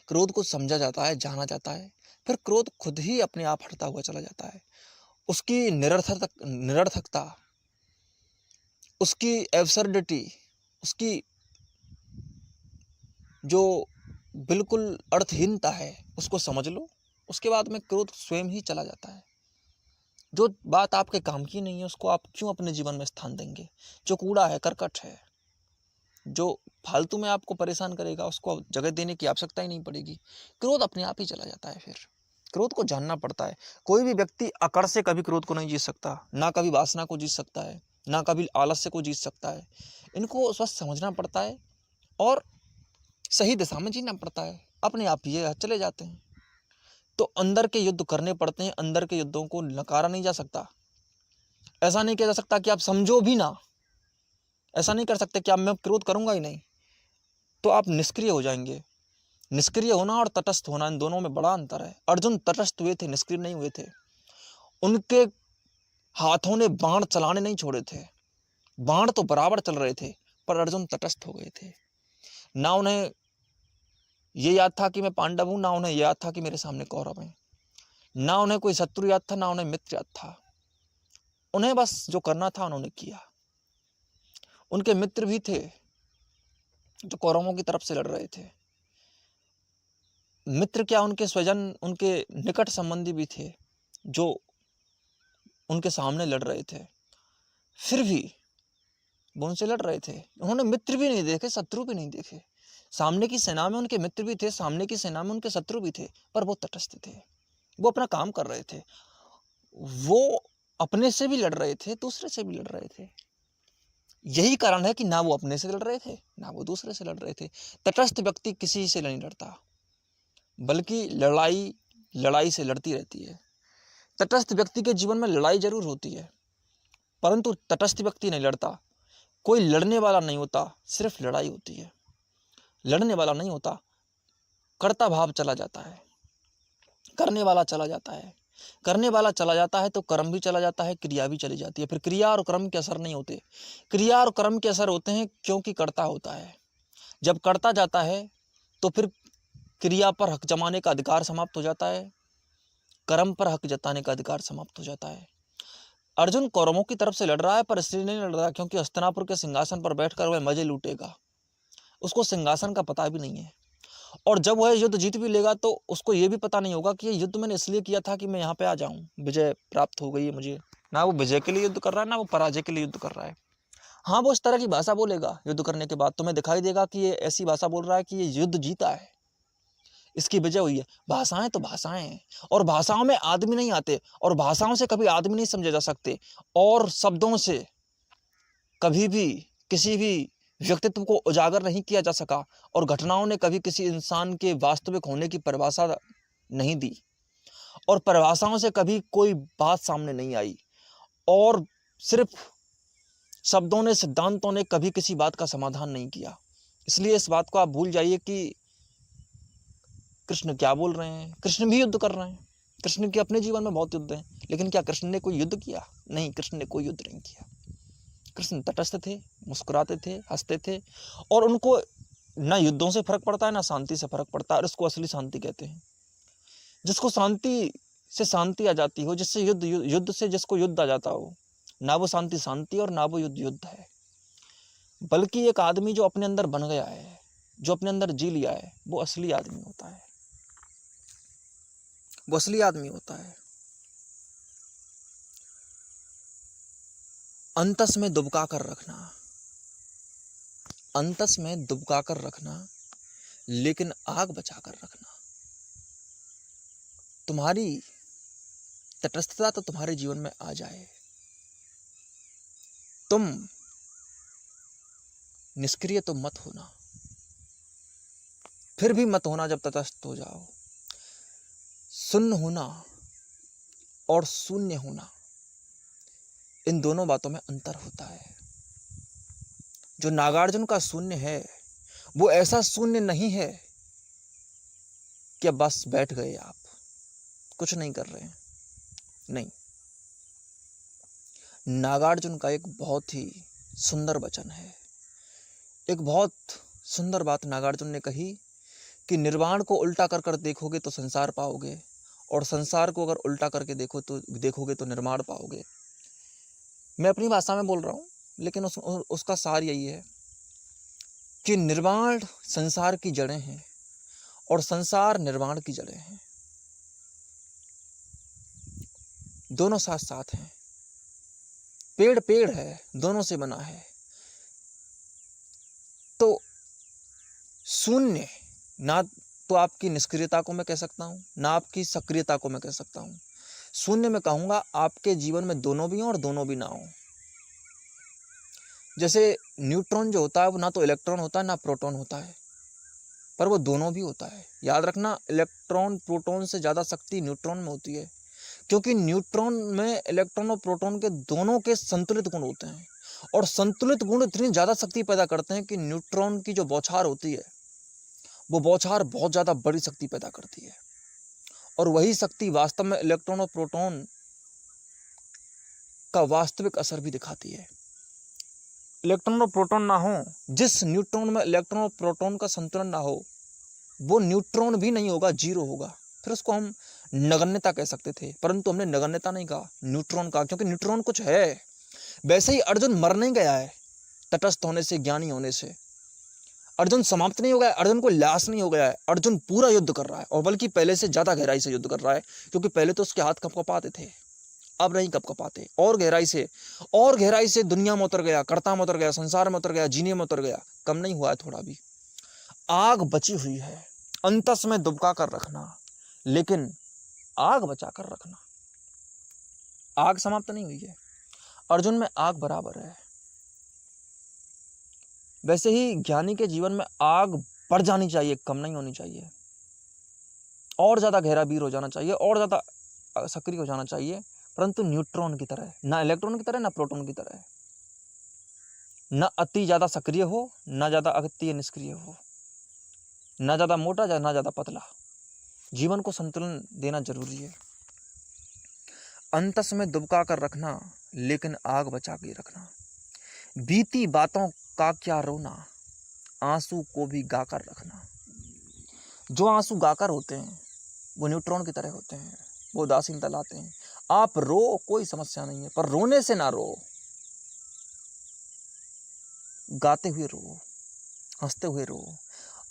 क्रोध को समझा जाता है, जाना जाता है, फिर क्रोध खुद ही अपने आप हटता हुआ चला जाता है। उसकी निरर्थकता, उसकी एब्सर्डिटी, उसकी जो बिल्कुल अर्थहीनता है उसको समझ लो, उसके बाद में क्रोध स्वयं ही चला जाता है। जो बात आपके काम की नहीं है उसको आप क्यों अपने जीवन में स्थान देंगे? जो कूड़ा है, करकट है, जो फालतू में आपको परेशान करेगा उसको जगह देने की आवश्यकता ही नहीं पड़ेगी। क्रोध अपने आप ही चला जाता है। फिर क्रोध को जानना पड़ता है। कोई भी व्यक्ति अकड़ से कभी क्रोध को नहीं जीत सकता, ना कभी वासना को जीत सकता है, ना कभी आलस्य को जीत सकता है। इनको स्वस्थ समझना पड़ता है और सही दिशा में जीना पड़ता है। अपने आप ये चले जाते हैं। तो अंदर के युद्ध करने पड़ते हैं। अंदर के युद्धों को नकारा नहीं जा सकता। ऐसा नहीं किया जा सकता कि आप समझो भी ना। ऐसा नहीं कर सकते कि अब मैं क्रोध करूंगा ही नहीं, तो आप निष्क्रिय हो जाएंगे। निष्क्रिय होना और तटस्थ होना, इन दोनों में बड़ा अंतर है। अर्जुन तटस्थ हुए थे, निष्क्रिय नहीं हुए थे। उनके हाथों ने बाण चलाने नहीं छोड़े थे। बाण तो बराबर चल रहे थे, पर अर्जुन तटस्थ हो गए थे। ना उन्हें ये याद था कि मैं पांडव हूं, ना उन्हें याद था कि मेरे सामने कौरव हैं। ना उन्हें कोई शत्रु याद था, ना उन्हें मित्र याद था। उन्हें बस जो करना था उन्होंने किया। उनके मित्र भी थे जो कौरवों की तरफ से लड़ रहे थे। मित्र क्या, उनके स्वजन, उनके निकट संबंधी भी थे जो उनके सामने लड़ रहे थे। फिर भी वो उनसे लड़ रहे थे। उन्होंने मित्र भी नहीं देखे, शत्रु भी नहीं देखे। सामने की सेना में उनके मित्र भी थे, सामने की सेना में उनके शत्रु भी थे, पर वो तटस्थ थे। वो अपना काम कर रहे थे। वो अपने से भी लड़ रहे थे, दूसरे से भी लड़ रहे थे। यही कारण है कि ना वो अपने से लड़ रहे थे, ना वो दूसरे से लड़ रहे थे। तटस्थ व्यक्ति किसी से नहीं लड़ता, बल्कि लड़ाई लड़ाई से लड़ती रहती है। तटस्थ व्यक्ति के जीवन में लड़ाई जरूर होती है, परंतु तटस्थ व्यक्ति नहीं लड़ता। कोई लड़ने वाला नहीं होता, सिर्फ लड़ाई होती है। लड़ने वाला नहीं होता, कर्ता भाव चला जाता है, करने वाला चला जाता है। करने वाला चला जाता है तो कर्म भी चला जाता है, क्रिया भी चली जाती है। फिर क्रिया और कर्म के असर नहीं होते। क्रिया और कर्म के असर होते हैं क्योंकि कर्ता होता है। जब कर्ता जाता है तो फिर क्रिया पर हक जमाने का अधिकार समाप्त हो जाता है, कर्म पर हक जताने का अधिकार समाप्त हो जाता है। अर्जुन कौरवों की तरफ से लड़ रहा है, पर इसलिए नहीं लड़ रहा क्योंकि हस्तिनापुर के सिंहासन पर बैठकर वह मजे लूटेगा। उसको सिंहासन का पता भी नहीं है। और जब वह युद्ध जीत भी लेगा तो उसको ये भी पता नहीं होगा कि ये युद्ध मैंने इसलिए किया था कि मैं यहाँ पे आ जाऊं, विजय प्राप्त हो गई है मुझे। ना वो विजय के लिए युद्ध कर रहा है, ना वो पराजय के लिए युद्ध कर रहा है। हाँ, वो इस तरह की भाषा बोलेगा युद्ध करने के बाद, तुम्हें दिखाई देगा कि ये ऐसी भाषा बोल रहा है कि ये युद्ध जीता है, इसकी विजय हुई है। भाषाएं तो भाषाएं हैं, और भाषाओं में आदमी नहीं आते, और भाषाओं से कभी आदमी नहीं समझे जा सकते, और शब्दों से कभी भी किसी भी व्यक्तित्व को उजागर नहीं किया जा सका, और घटनाओं ने कभी किसी इंसान के वास्तविक होने की परिभाषा नहीं दी, और परिभाषाओं से कभी कोई बात सामने नहीं आई, और सिर्फ शब्दों ने, सिद्धांतों ने कभी किसी बात का समाधान नहीं किया। इसलिए इस बात को आप भूल जाइए कि कृष्ण क्या बोल रहे हैं। कृष्ण भी युद्ध कर रहे हैं। कृष्ण के अपने जीवन में बहुत युद्ध हैं, लेकिन क्या कृष्ण ने कोई युद्ध किया? नहीं, कृष्ण ने कोई युद्ध नहीं किया। कृष्ण तटस्थ थे, मुस्कुराते थे, हंसते थे, और उनको ना युद्धों से फर्क पड़ता है, ना शांति से फर्क पड़ता है। और इसको असली शांति कहते हैं। जिसको शांति से शांति आ जाती हो, जिससे युद्ध से जिसको युद्ध आ जाता हो, ना वो शांति शांति और ना वो युद्ध युद्ध है, बल्कि एक आदमी जो अपने अंदर बन गया है, जो अपने अंदर जी लिया है, वो असली आदमी होता है। वो असली आदमी होता है। अंतस में दुबका कर रखना, अंतस में दुबका कर रखना, लेकिन आग बचा कर रखना। तुम्हारी तटस्थता तो तुम्हारे जीवन में आ जाए, तुम निष्क्रिय तो मत होना, फिर भी मत होना जब तटस्थ हो जाओ। शून्य होना और शून्य होना, इन दोनों बातों में अंतर होता है। जो नागार्जुन का शून्य है वो ऐसा शून्य नहीं है कि अब बस बैठ गए, आप कुछ नहीं कर रहे हैं, नहीं। नागार्जुन का एक बहुत ही सुंदर वचन है, एक बहुत सुंदर बात नागार्जुन ने कही कि निर्वाण को उल्टा कर कर देखोगे तो संसार पाओगे, और संसार को अगर उल्टा करके देखोगे तो निर्माण पाओगे। मैं अपनी भाषा में बोल रहा हूँ, लेकिन उसका सार यही है कि निर्वाण संसार की जड़ें हैं और संसार निर्वाण की जड़ें हैं, दोनों साथ साथ हैं। पेड़ पेड़ है, दोनों से बना है। तो शून्य ना तो आपकी निष्क्रियता को मैं कह सकता हूं, ना आपकी सक्रियता को मैं कह सकता हूं। शून्य में कहूंगा आपके जीवन में दोनों भी हों और दोनों भी ना हो। जैसे न्यूट्रॉन जो होता है वो ना तो इलेक्ट्रॉन होता है ना प्रोटॉन होता है, पर वो दोनों भी होता है। याद रखना, इलेक्ट्रॉन प्रोटॉन से ज़्यादा शक्ति न्यूट्रॉन में होती है, क्योंकि न्यूट्रॉन में इलेक्ट्रॉन और प्रोटॉन के दोनों के संतुलित गुण होते हैं, और संतुलित गुण इतनी ज़्यादा शक्ति पैदा करते हैं कि न्यूट्रॉन की जो बौछार होती है वो बौछार बहुत ज़्यादा बड़ी शक्ति पैदा करती है, और वही शक्ति वास्तव में इलेक्ट्रॉन और प्रोटॉन का वास्तविक असर भी दिखाती है। इलेक्ट्रॉन और प्रोटॉन ना हो, जिस न्यूट्रॉन में इलेक्ट्रॉन और प्रोटॉन का संतुलन ना हो, वो न्यूट्रॉन भी नहीं होगा, जीरो होगा। फिर उसको हम नगण्यता कह सकते थे, परंतु हमने नगण्यता नहीं कहा, न्यूट्रॉन कहा, क्योंकि न्यूट्रॉन कुछ है। वैसे ही अर्जुन मर नहीं गया है तटस्थ होने से, ज्ञानी होने से। अर्जुन समाप्त नहीं हो गया, अर्जुन को लाश नहीं हो गया है। अर्जुन पूरा युद्ध कर रहा है, और बल्कि पहले से ज्यादा गहराई से युद्ध कर रहा है, क्योंकि पहले तो उसके हाथ कपकपाते थे, अब नहीं कपकपाते। और गहराई से दुनिया में उतर गया, कर्ता में उतर गया, संसार में उतर गया, जीने में उतर गया। कम नहीं हुआ है थोड़ा भी। आग बची हुई है, अंतस में दुबका कर रखना, लेकिन आग बचा कर रखना। आग समाप्त नहीं हुई है, अर्जुन में आग बराबर है। वैसे ही ज्ञानी के जीवन में आग बढ़ जानी चाहिए, कम नहीं होनी चाहिए। और ज्यादा गहरा वीर हो जाना चाहिए, और ज्यादा सक्रिय हो जाना चाहिए, परंतु न्यूट्रॉन की तरह, ना इलेक्ट्रॉन की तरह, ना प्रोटॉन की तरह। न अति ज्यादा सक्रिय हो, ना ज्यादा अति निष्क्रिय हो, ना ज्यादा मोटा ना ज्यादा पतला। जीवन को संतुलन देना जरूरी है। अंतस में दुबका कर रखना, लेकिन आग बचा के रखना। बीती बातों का क्या रोना, आंसू को भी गाकर रखना। जो आंसू गाकर होते हैं वो न्यूट्रॉन की तरह होते हैं, वो उदासीनता लाते हैं। आप रो, कोई समस्या नहीं है, पर रोने से ना रो, गाते हुए रो, हंसते हुए रो।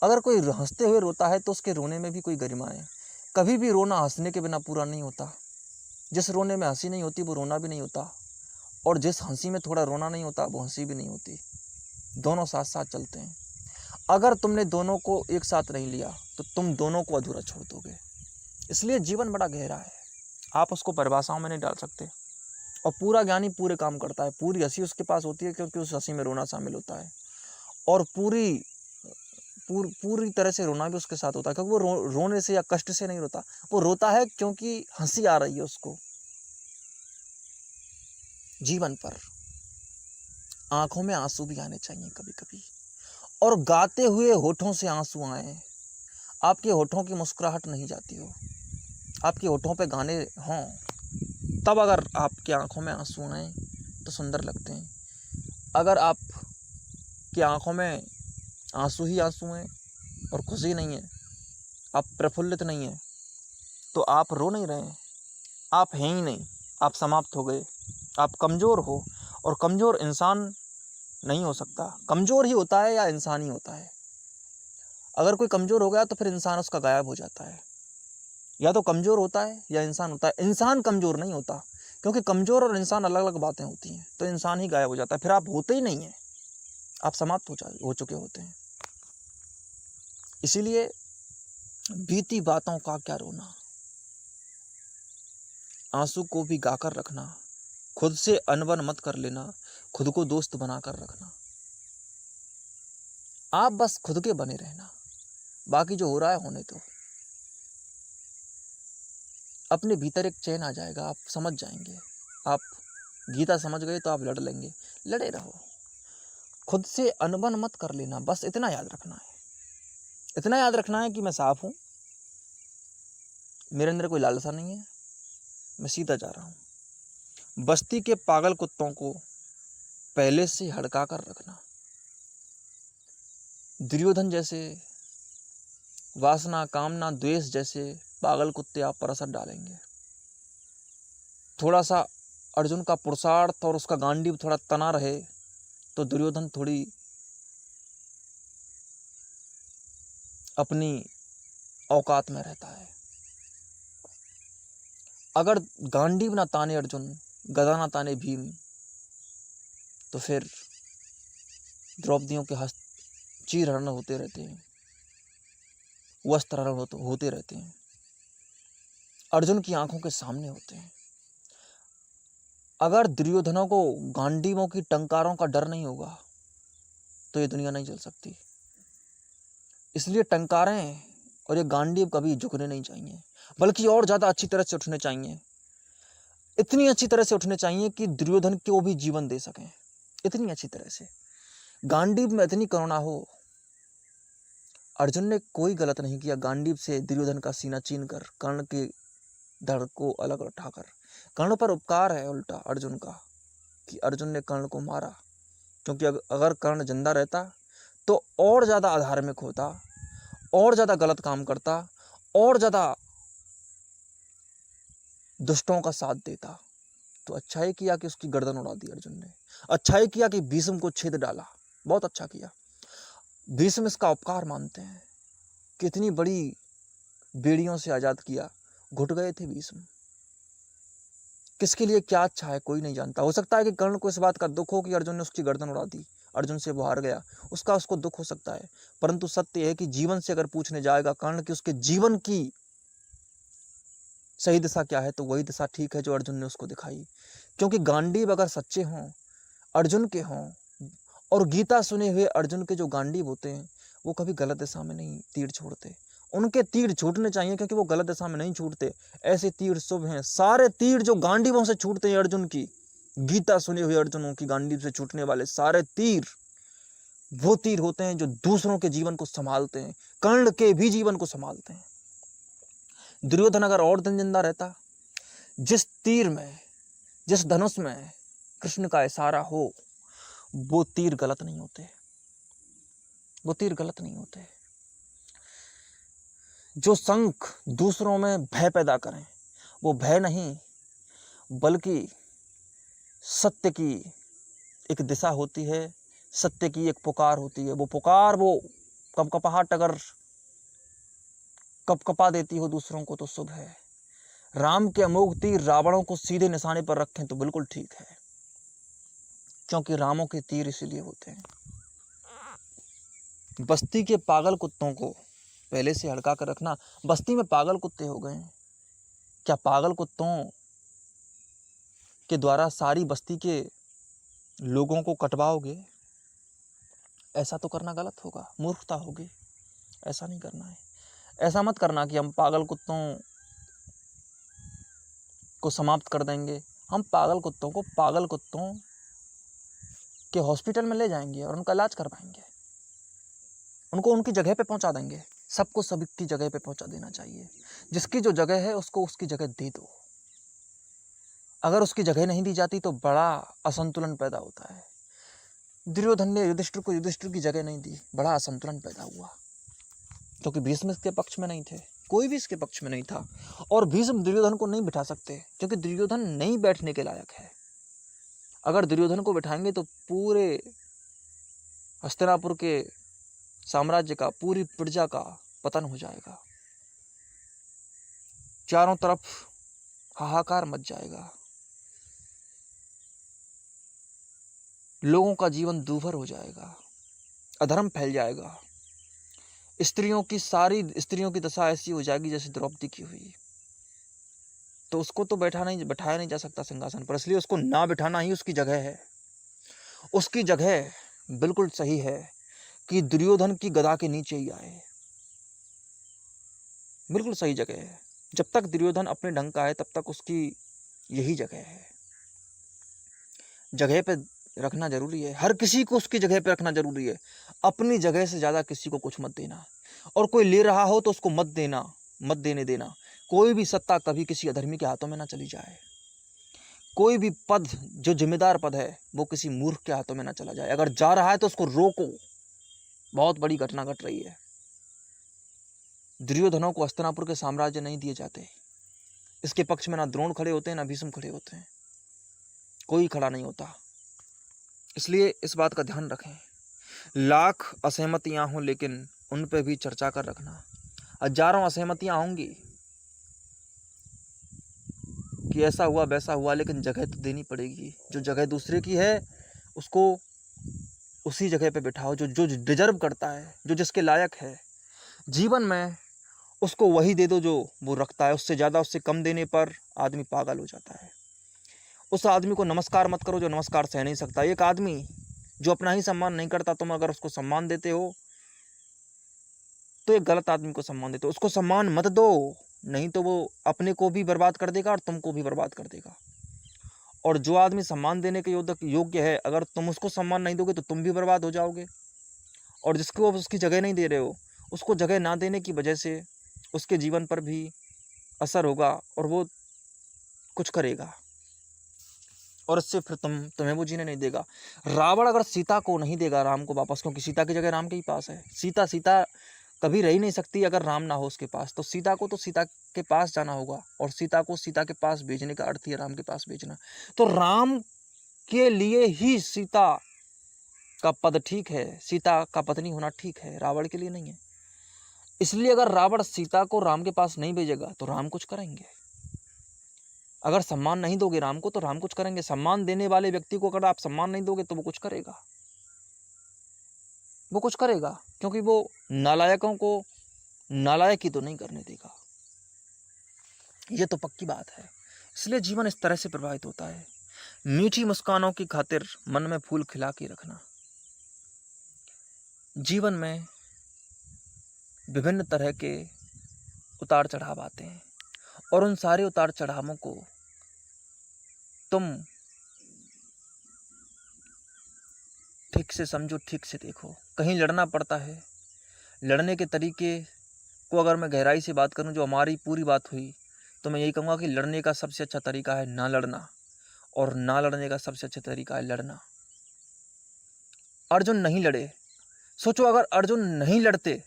अगर कोई हंसते हुए रोता है तो उसके रोने में भी कोई गरिमा है। कभी भी रोना हंसने के बिना पूरा नहीं होता। जिस रोने में हंसी नहीं होती वो रोना भी नहीं होता, और जिस हंसी में थोड़ा रोना नहीं होता वो हंसी भी नहीं होती। दोनों साथ साथ चलते हैं। अगर तुमने दोनों को एक साथ नहीं लिया तो तुम दोनों को अधूरा छोड़ दोगे। इसलिए जीवन बड़ा गहरा है, आप उसको परिभाषाओं में नहीं डाल सकते। और पूरा ज्ञानी पूरे काम करता है, पूरी हंसी उसके पास होती है, क्योंकि उस हंसी में रोना शामिल होता है, और पूरी तरह से रोना भी उसके साथ होता है, क्योंकि वो रोने से या कष्ट से नहीं रोता, वो रोता है क्योंकि हंसी आ रही है उसको। जीवन पर आंखों में आंसू भी आने चाहिए कभी कभी, और गाते हुए होठों से आंसू आए। आपके होठों की मुस्कुराहट नहीं जाती हो, आपके होठों पे गाने हों, तब अगर आपकी आंखों में आंसू आए तो सुंदर लगते हैं। अगर आपकी आंखों में आंसू ही आंसू हैं और खुशी नहीं है, आप प्रफुल्लित नहीं हैं, तो आप रो नहीं रहे हैं, आप हैं ही नहीं, आप समाप्त हो गए, आप कमज़ोर हो। और कमज़ोर इंसान नहीं हो सकता, कमज़ोर ही होता है या इंसान ही होता है। अगर कोई कमज़ोर हो गया तो फिर इंसान उसका गायब हो जाता है। या तो कमज़ोर होता है या इंसान होता है। इंसान कमज़ोर नहीं होता, क्योंकि कमज़ोर और इंसान अलग अलग बातें होती हैं। तो इंसान ही गायब हो जाता है, फिर आप होते ही नहीं हैं, आप समाप्त हो चुके होते हैं। इसीलिए बीती बातों का क्या रोना, आंसू को भी गाकर रखना। खुद से अनबन मत कर लेना, खुद को दोस्त बनाकर रखना। आप बस खुद के बने रहना, बाकी जो हो रहा है होने दो। अपने भीतर एक चैन आ जाएगा, आप समझ जाएंगे। आप गीता समझ गए तो आप लड़ लेंगे, लड़े रहो। खुद से अनबन मत कर लेना, बस इतना याद रखना है। इतना याद रखना है कि मैं साफ हूं, मेरे अंदर कोई लालसा नहीं है, मैं सीधा जा रहा हूं। बस्ती के पागल कुत्तों को पहले से हड़का कर रखना। दुर्योधन जैसे, वासना, कामना, द्वेष जैसे पागल कुत्ते आप पर असर डालेंगे। थोड़ा सा अर्जुन का पुरुषार्थ और उसका गांडीव थोड़ा तना रहे तो दुर्योधन थोड़ी अपनी औकात में रहता है। अगर गांडीव ना ताने अर्जुन, गदा ना ताने भीम, तो फिर द्रौपदियों के हस्त चीरहरण होते रहते हैं, वस्त्रहरण होते रहते हैं, अर्जुन की आंखों के सामने होते हैं। अगर दुर्योधनों को गांडीवों की टंकारों का डर नहीं होगा तो ये दुनिया नहीं चल सकती। इसलिए टंकारें और ये गांडीव कभी झुकने नहीं चाहिए, बल्कि और ज्यादा अच्छी तरह से उठने चाहिए। इतनी अच्छी तरह से उठने चाहिए कि दुर्योधन को भी जीवन दे सकें, इतनी अच्छी तरह से। गांडीव में इतनी करुणा हो। अर्जुन ने कोई गलत नहीं किया गांडीव से दुर्योधन का सीना छीन कर, कर्ण के धड़ को अलग उठाकर। कर्ण पर उपकार है उल्टा अर्जुन का, कि अर्जुन ने कर्ण को मारा, क्योंकि अगर कर्ण जिंदा रहता तो और ज्यादा अधार्मिक होता, और ज्यादा गलत काम करता, और ज्यादा दुष्टों का साथ देता। तो अच्छा ही किया कि उसकी गर्दन उड़ा दी अर्जुन ने, अच्छा ही किया कि भीष्म को छेद डाला, बहुत अच्छा किया। भीष्म इसका उपकार मानते हैं, कितनी बड़ी बेड़ियों से आजाद किया, घुट गए थे भीष्म। किसके लिए क्या अच्छा है कोई नहीं जानता। हो सकता है कि कर्ण को इस बात का दुख हो कि अर्जुन ने उसकी गर्दन उड़ा दी, अर्जुन से वो हार गया, उसको दुख हो सकता है। परंतु सत्य है कि जीवन से अगर पूछने जाएगा कर्ण कि उसके जीवन की सही दिशा क्या है, तो वही दिशा ठीक है जो अर्जुन ने उसको दिखाई। क्योंकि गांडीव अगर सच्चे हों, अर्जुन के हों, और गीता सुने हुए अर्जुन के जो गांडीव होते हैं, वो कभी गलत दिशा में नहीं तीर छोड़ते। उनके तीर छूटने चाहिए, क्योंकि वो गलत दिशा में नहीं छूटते। ऐसे तीर शुभ हैं। सारे तीर जो गांडीवों से छूटते हैं अर्जुन की, गीता सुने हुए अर्जुनों की गांडीव से छूटने वाले सारे तीर वो तीर होते हैं जो दूसरों के जीवन को संभालते हैं, कर्ण के भी जीवन को संभालते हैं। दुर्योधन अगर और दिन जिंदा रहता, जिस तीर में, जिस धनुष में कृष्ण का इशारा हो, वो तीर गलत नहीं होते, वो तीर गलत नहीं होते। जो शंख दूसरों में भय पैदा करें, वो भय नहीं बल्कि सत्य की एक दिशा होती है, सत्य की एक पुकार होती है। वो पुकार, वो कपकपाहट अगर कपकपा देती हो दूसरों को तो शुभ है। राम के अमोघ तीर रावणों को सीधे निशाने पर रखें तो बिल्कुल ठीक है, क्योंकि रामों के तीर इसीलिए होते हैं। बस्ती के पागल कुत्तों को पहले से हड़का कर रखना। बस्ती में पागल कुत्ते हो गए हैं, क्या पागल कुत्तों के द्वारा सारी बस्ती के लोगों को कटवाओगे? ऐसा तो करना गलत होगा, मूर्खता होगी, ऐसा नहीं करना है। ऐसा मत करना कि हम पागल कुत्तों को समाप्त कर देंगे। हम पागल कुत्तों के हॉस्पिटल में ले जाएंगे और उनका इलाज करवाएंगे, उनको उनकी जगह पे पहुंचा देंगे। सबको सबकी जगह पे पहुंचा देना चाहिए। जिसकी जो जगह है उसको उसकी जगह दे दो। अगर उसकी जगह नहीं दी जाती तो बड़ा असंतुलन पैदा होता है। दुर्योधन ने युधिष्ठिर को युधिष्ठिर की जगह नहीं दी, बड़ा असंतुलन पैदा हुआ, क्योंकि भीष्म इसके पक्ष में नहीं थे, कोई भी इसके पक्ष में नहीं था। और भीष्म दुर्योधन को नहीं बिठा सकते, क्योंकि दुर्योधन नहीं बैठने के लायक है। अगर दुर्योधन को बिठाएंगे तो पूरे हस्तिनापुर के साम्राज्य का, पूरी प्रजा का पतन हो जाएगा, चारों तरफ हाहाकार मच जाएगा, लोगों का जीवन दूभर हो जाएगा, अधर्म फैल जाएगा, सारी स्त्रियों की दशा ऐसी हो जाएगी जैसे द्रौपदी की हुई। तो उसको तो बैठाया नहीं जा सकता सिंहासन पर, इसलिए उसको ना बिठाना ही उसकी जगह है। उसकी जगह बिल्कुल सही है कि दुर्योधन की गदा के नीचे ही आए, बिल्कुल सही जगह है। जब तक दुर्योधन अपने ढंग का है तब तक उसकी यही जगह है। जगह पे रखना जरूरी है, हर किसी को उसकी जगह पे रखना जरूरी है। अपनी जगह से ज्यादा किसी को कुछ मत देना, और कोई ले रहा हो तो उसको मत देने देना। कोई भी सत्ता कभी किसी अधर्मी के हाथों में ना चली जाए। कोई भी पद जो जिम्मेदार पद है वो किसी मूर्ख के हाथों में ना चला जाए। अगर जा रहा है तो उसको रोको, बहुत बड़ी घटना घट रही है। दुर्योधनों को हस्तिनापुर के साम्राज्य नहीं दिए जाते। इसके पक्ष में ना द्रोण खड़े होते हैं ना भीष्म खड़े होते हैं, कोई खड़ा नहीं होता। इसलिए इस बात का ध्यान रखें, लाख असहमतियां हों लेकिन उन पे भी चर्चा कर रखना। हजारों असहमतियां होंगी कि ऐसा हुआ वैसा हुआ, लेकिन जगह तो देनी पड़ेगी। जो जगह दूसरे की है उसको उसी जगह पे बिठाओ, जो जो डिजर्व करता है, जो जिसके लायक है जीवन में, उसको वही दे दो जो वो रखता है। उससे ज़्यादा, उससे कम देने पर आदमी पागल हो जाता है। उस आदमी को नमस्कार मत करो जो नमस्कार सह नहीं सकता। एक आदमी जो अपना ही सम्मान नहीं करता, तुम अगर उसको सम्मान देते हो तो एक गलत आदमी को सम्मान देते हो। उसको सम्मान मत दो, नहीं तो वो अपने को भी बर्बाद कर देगा और तुमको भी बर्बाद कर देगा। और जो आदमी सम्मान देने के योग्य है, अगर तुम उसको सम्मान नहीं दोगे तो तुम भी बर्बाद हो जाओगे। और जिसको आप उसकी जगह नहीं दे रहे हो, उसको जगह ना देने की वजह से उसके जीवन पर भी असर होगा और वो कुछ करेगा और इससे फिर तुम्हें वो जीने नहीं देगा। रावण अगर सीता को नहीं देगा राम को वापस, क्योंकि सीता की जगह राम के ही पास है। सीता कभी रह ही नहीं सकती अगर राम ना हो उसके पास। तो सीता को तो सीता के पास जाना होगा, और सीता को सीता के पास भेजने का अर्थ ही है राम के पास भेजना। तो राम के लिए ही सीता का पद ठीक है, सीता का पत्नी होना ठीक है, रावण के लिए नहीं है। इसलिए अगर रावण सीता को राम के पास नहीं भेजेगा तो राम कुछ करेंगे। अगर सम्मान नहीं दोगे राम को तो राम कुछ करेंगे। सम्मान देने वाले व्यक्ति को अगर आप सम्मान नहीं दोगे तो वो कुछ करेगा, वो कुछ करेगा, क्योंकि वो नालायकों को नालायक ही तो नहीं करने देगा। ये तो पक्की बात है। इसलिए जीवन इस तरह से प्रभावित होता है। मीठी मुस्कानों की खातिर मन में फूल खिला के रखना। जीवन में विभिन्न तरह के उतार चढ़ाव आते हैं और उन सारे उतार चढ़ावों को तुम ठीक से समझो, ठीक से देखो। कहीं लड़ना पड़ता है, लड़ने के तरीके को अगर मैं गहराई से बात करूं, जो हमारी पूरी बात हुई, तो मैं यही कहूँगा कि लड़ने का सबसे अच्छा तरीका है ना लड़ना, और ना लड़ने का सबसे अच्छा तरीका है लड़ना। अर्जुन नहीं लड़े। सोचो अगर अर्जुन नहीं लड़ते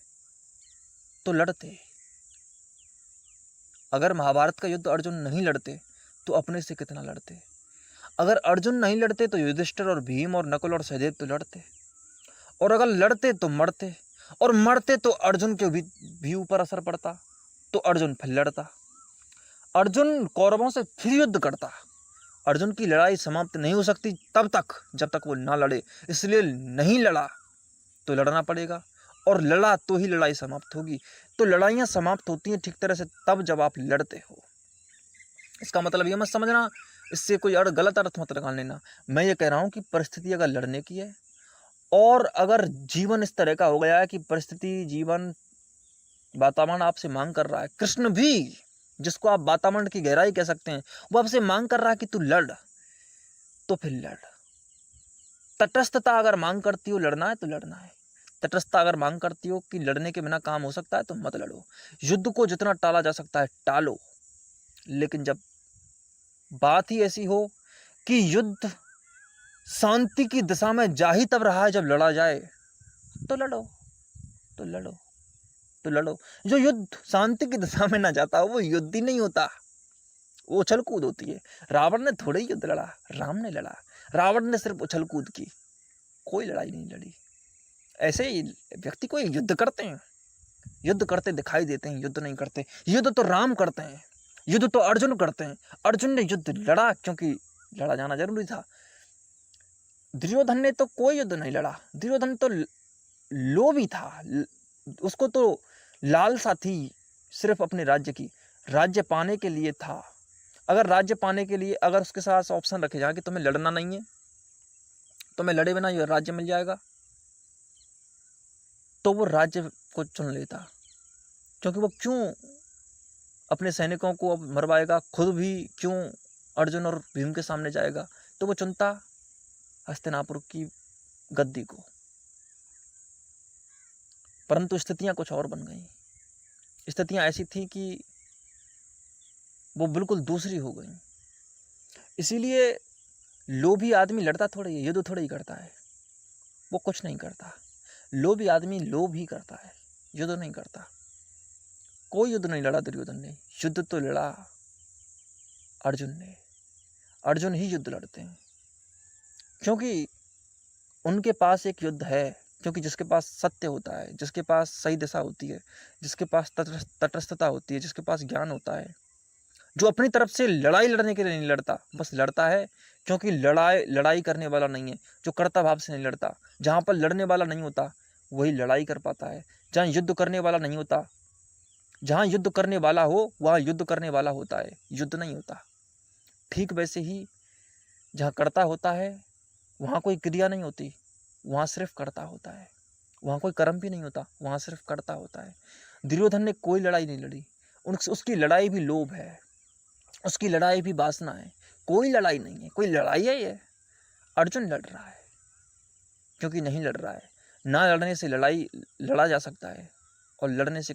तो लड़ते। अगर महाभारत का युद्ध अर्जुन नहीं लड़ते तो अपने से कितना लड़ते। अगर अर्जुन नहीं लड़ते तो युधिष्ठिर और भीम और नकुल और सहदेव तो लड़ते। और अगर लड़ते तो मरते, और मरते तो अर्जुन के भी ऊपर असर पड़ता, तो अर्जुन फिर लड़ता। अर्जुन कौरवों से फिर युद्ध करता। अर्जुन की लड़ाई समाप्त नहीं हो सकती तब तक जब तक वो ना लड़े। इसलिए नहीं लड़ा तो लड़ना पड़ेगा, और लड़ा तो ही लड़ाई समाप्त होगी। तो लड़ाइयाँ समाप्त होती हैं ठीक तरह से तब जब आप लड़ते हो। इसका मतलब ये मत समझना, इससे कोई गलत अर्थ मत निकाल लेना। मैं ये कह रहा हूँ कि परिस्थिति अगर लड़ने की है, और अगर जीवन इस तरह का हो गया है कि परिस्थिति, जीवन, वातावरण आपसे मांग कर रहा है, कृष्ण भी, जिसको आप वातावरण की गहराई कह सकते हैं, वो आपसे मांग कर रहा है कि तू लड़, तो फिर लड़। तटस्थता अगर मांग करती हो लड़ना है तो लड़ना है। तटस्थता अगर मांग करती हो कि लड़ने के बिना काम हो सकता है तो मत लड़ो। युद्ध को जितना टाला जा सकता है टालो, लेकिन जब बात ही ऐसी हो कि युद्ध शांति की दिशा में जा ही तब रहा है जब लड़ा जाए, तो लड़ो, तो लड़ो, तो लड़ो। जो युद्ध शांति की दिशा में ना जाता वो युद्ध ही नहीं होता, वो उछल कूद होती है। रावण ने थोड़े ही युद्ध लड़ा, राम ने लड़ा। रावण ने सिर्फ उछल कूद की, कोई लड़ाई नहीं लड़ी। ऐसे ही व्यक्ति कोई युद्ध करते हैं, युद्ध करते दिखाई देते हैं, युद्ध नहीं करते। युद्ध तो राम करते हैं, युद्ध तो अर्जुन करते हैं। अर्जुन ने युद्ध लड़ा क्योंकि लड़ा जाना जरूरी था। दुर्योधन ने तो कोई युद्ध नहीं लड़ा। दुर्योधन तो लोभी था, उसको तो लालसा थी सिर्फ अपने राज्य की, राज्य पाने के लिए था। अगर राज्य पाने के लिए अगर उसके साथ ऑप्शन रखे जाए कि तुम्हें लड़ना नहीं है, तुम्हें लड़े बिना ये राज्य मिल जाएगा, तो वो राज्य को चुन लेता। क्योंकि वो क्यों अपने सैनिकों को अब मरवाएगा, खुद भी क्यों अर्जुन और भीम के सामने जाएगा, तो वो चुनता हस्तिनापुर की गद्दी को। परंतु स्थितियां कुछ और बन गई। स्थितियां ऐसी थी कि वो बिल्कुल दूसरी हो गई। इसीलिए लोभी आदमी लड़ता थोड़ी है, युद्ध थोड़ा ही करता है, वो कुछ नहीं करता। लोभी आदमी लोभ ही करता है, युद्ध नहीं करता। कोई युद्ध नहीं लड़ा दुर्योधन ने, युद्ध तो लड़ा अर्जुन ने। अर्जुन ही युद्ध लड़ते हैं क्योंकि उनके पास एक युद्ध है क्योंकि जिसके पास सत्य होता है, जिसके पास सही दिशा होती है, जिसके पास तटस्थता होती है, जिसके पास ज्ञान होता है, जो अपनी तरफ से लड़ाई लड़ने के लिए नहीं लड़ता, बस लड़ता है क्योंकि लड़ाई करने वाला नहीं है, जो कर्ता भाव से नहीं लड़ता। जहाँ पर लड़ने वाला नहीं होता वही लड़ाई कर पाता है। जहाँ युद्ध करने वाला नहीं होता, जहाँ युद्ध करने वाला हो वहाँ युद्ध करने वाला होता है, युद्ध नहीं होता। ठीक वैसे ही जहाँ कर्ता होता है वहाँ कोई क्रिया नहीं होती, वहाँ सिर्फ कर्ता होता है। वहाँ कोई कर्म भी नहीं होता, वहाँ सिर्फ कर्ता होता है। दुर्योधन ने कोई लड़ाई नहीं लड़ी, उसकी लड़ाई भी लोभ है, उसकी लड़ाई भी वासना है। कोई लड़ाई नहीं है, कोई लड़ाई है ये? अर्जुन लड़ रहा है क्योंकि नहीं लड़ रहा है। ना लड़ने से लड़ा जा सकता है और लड़ने से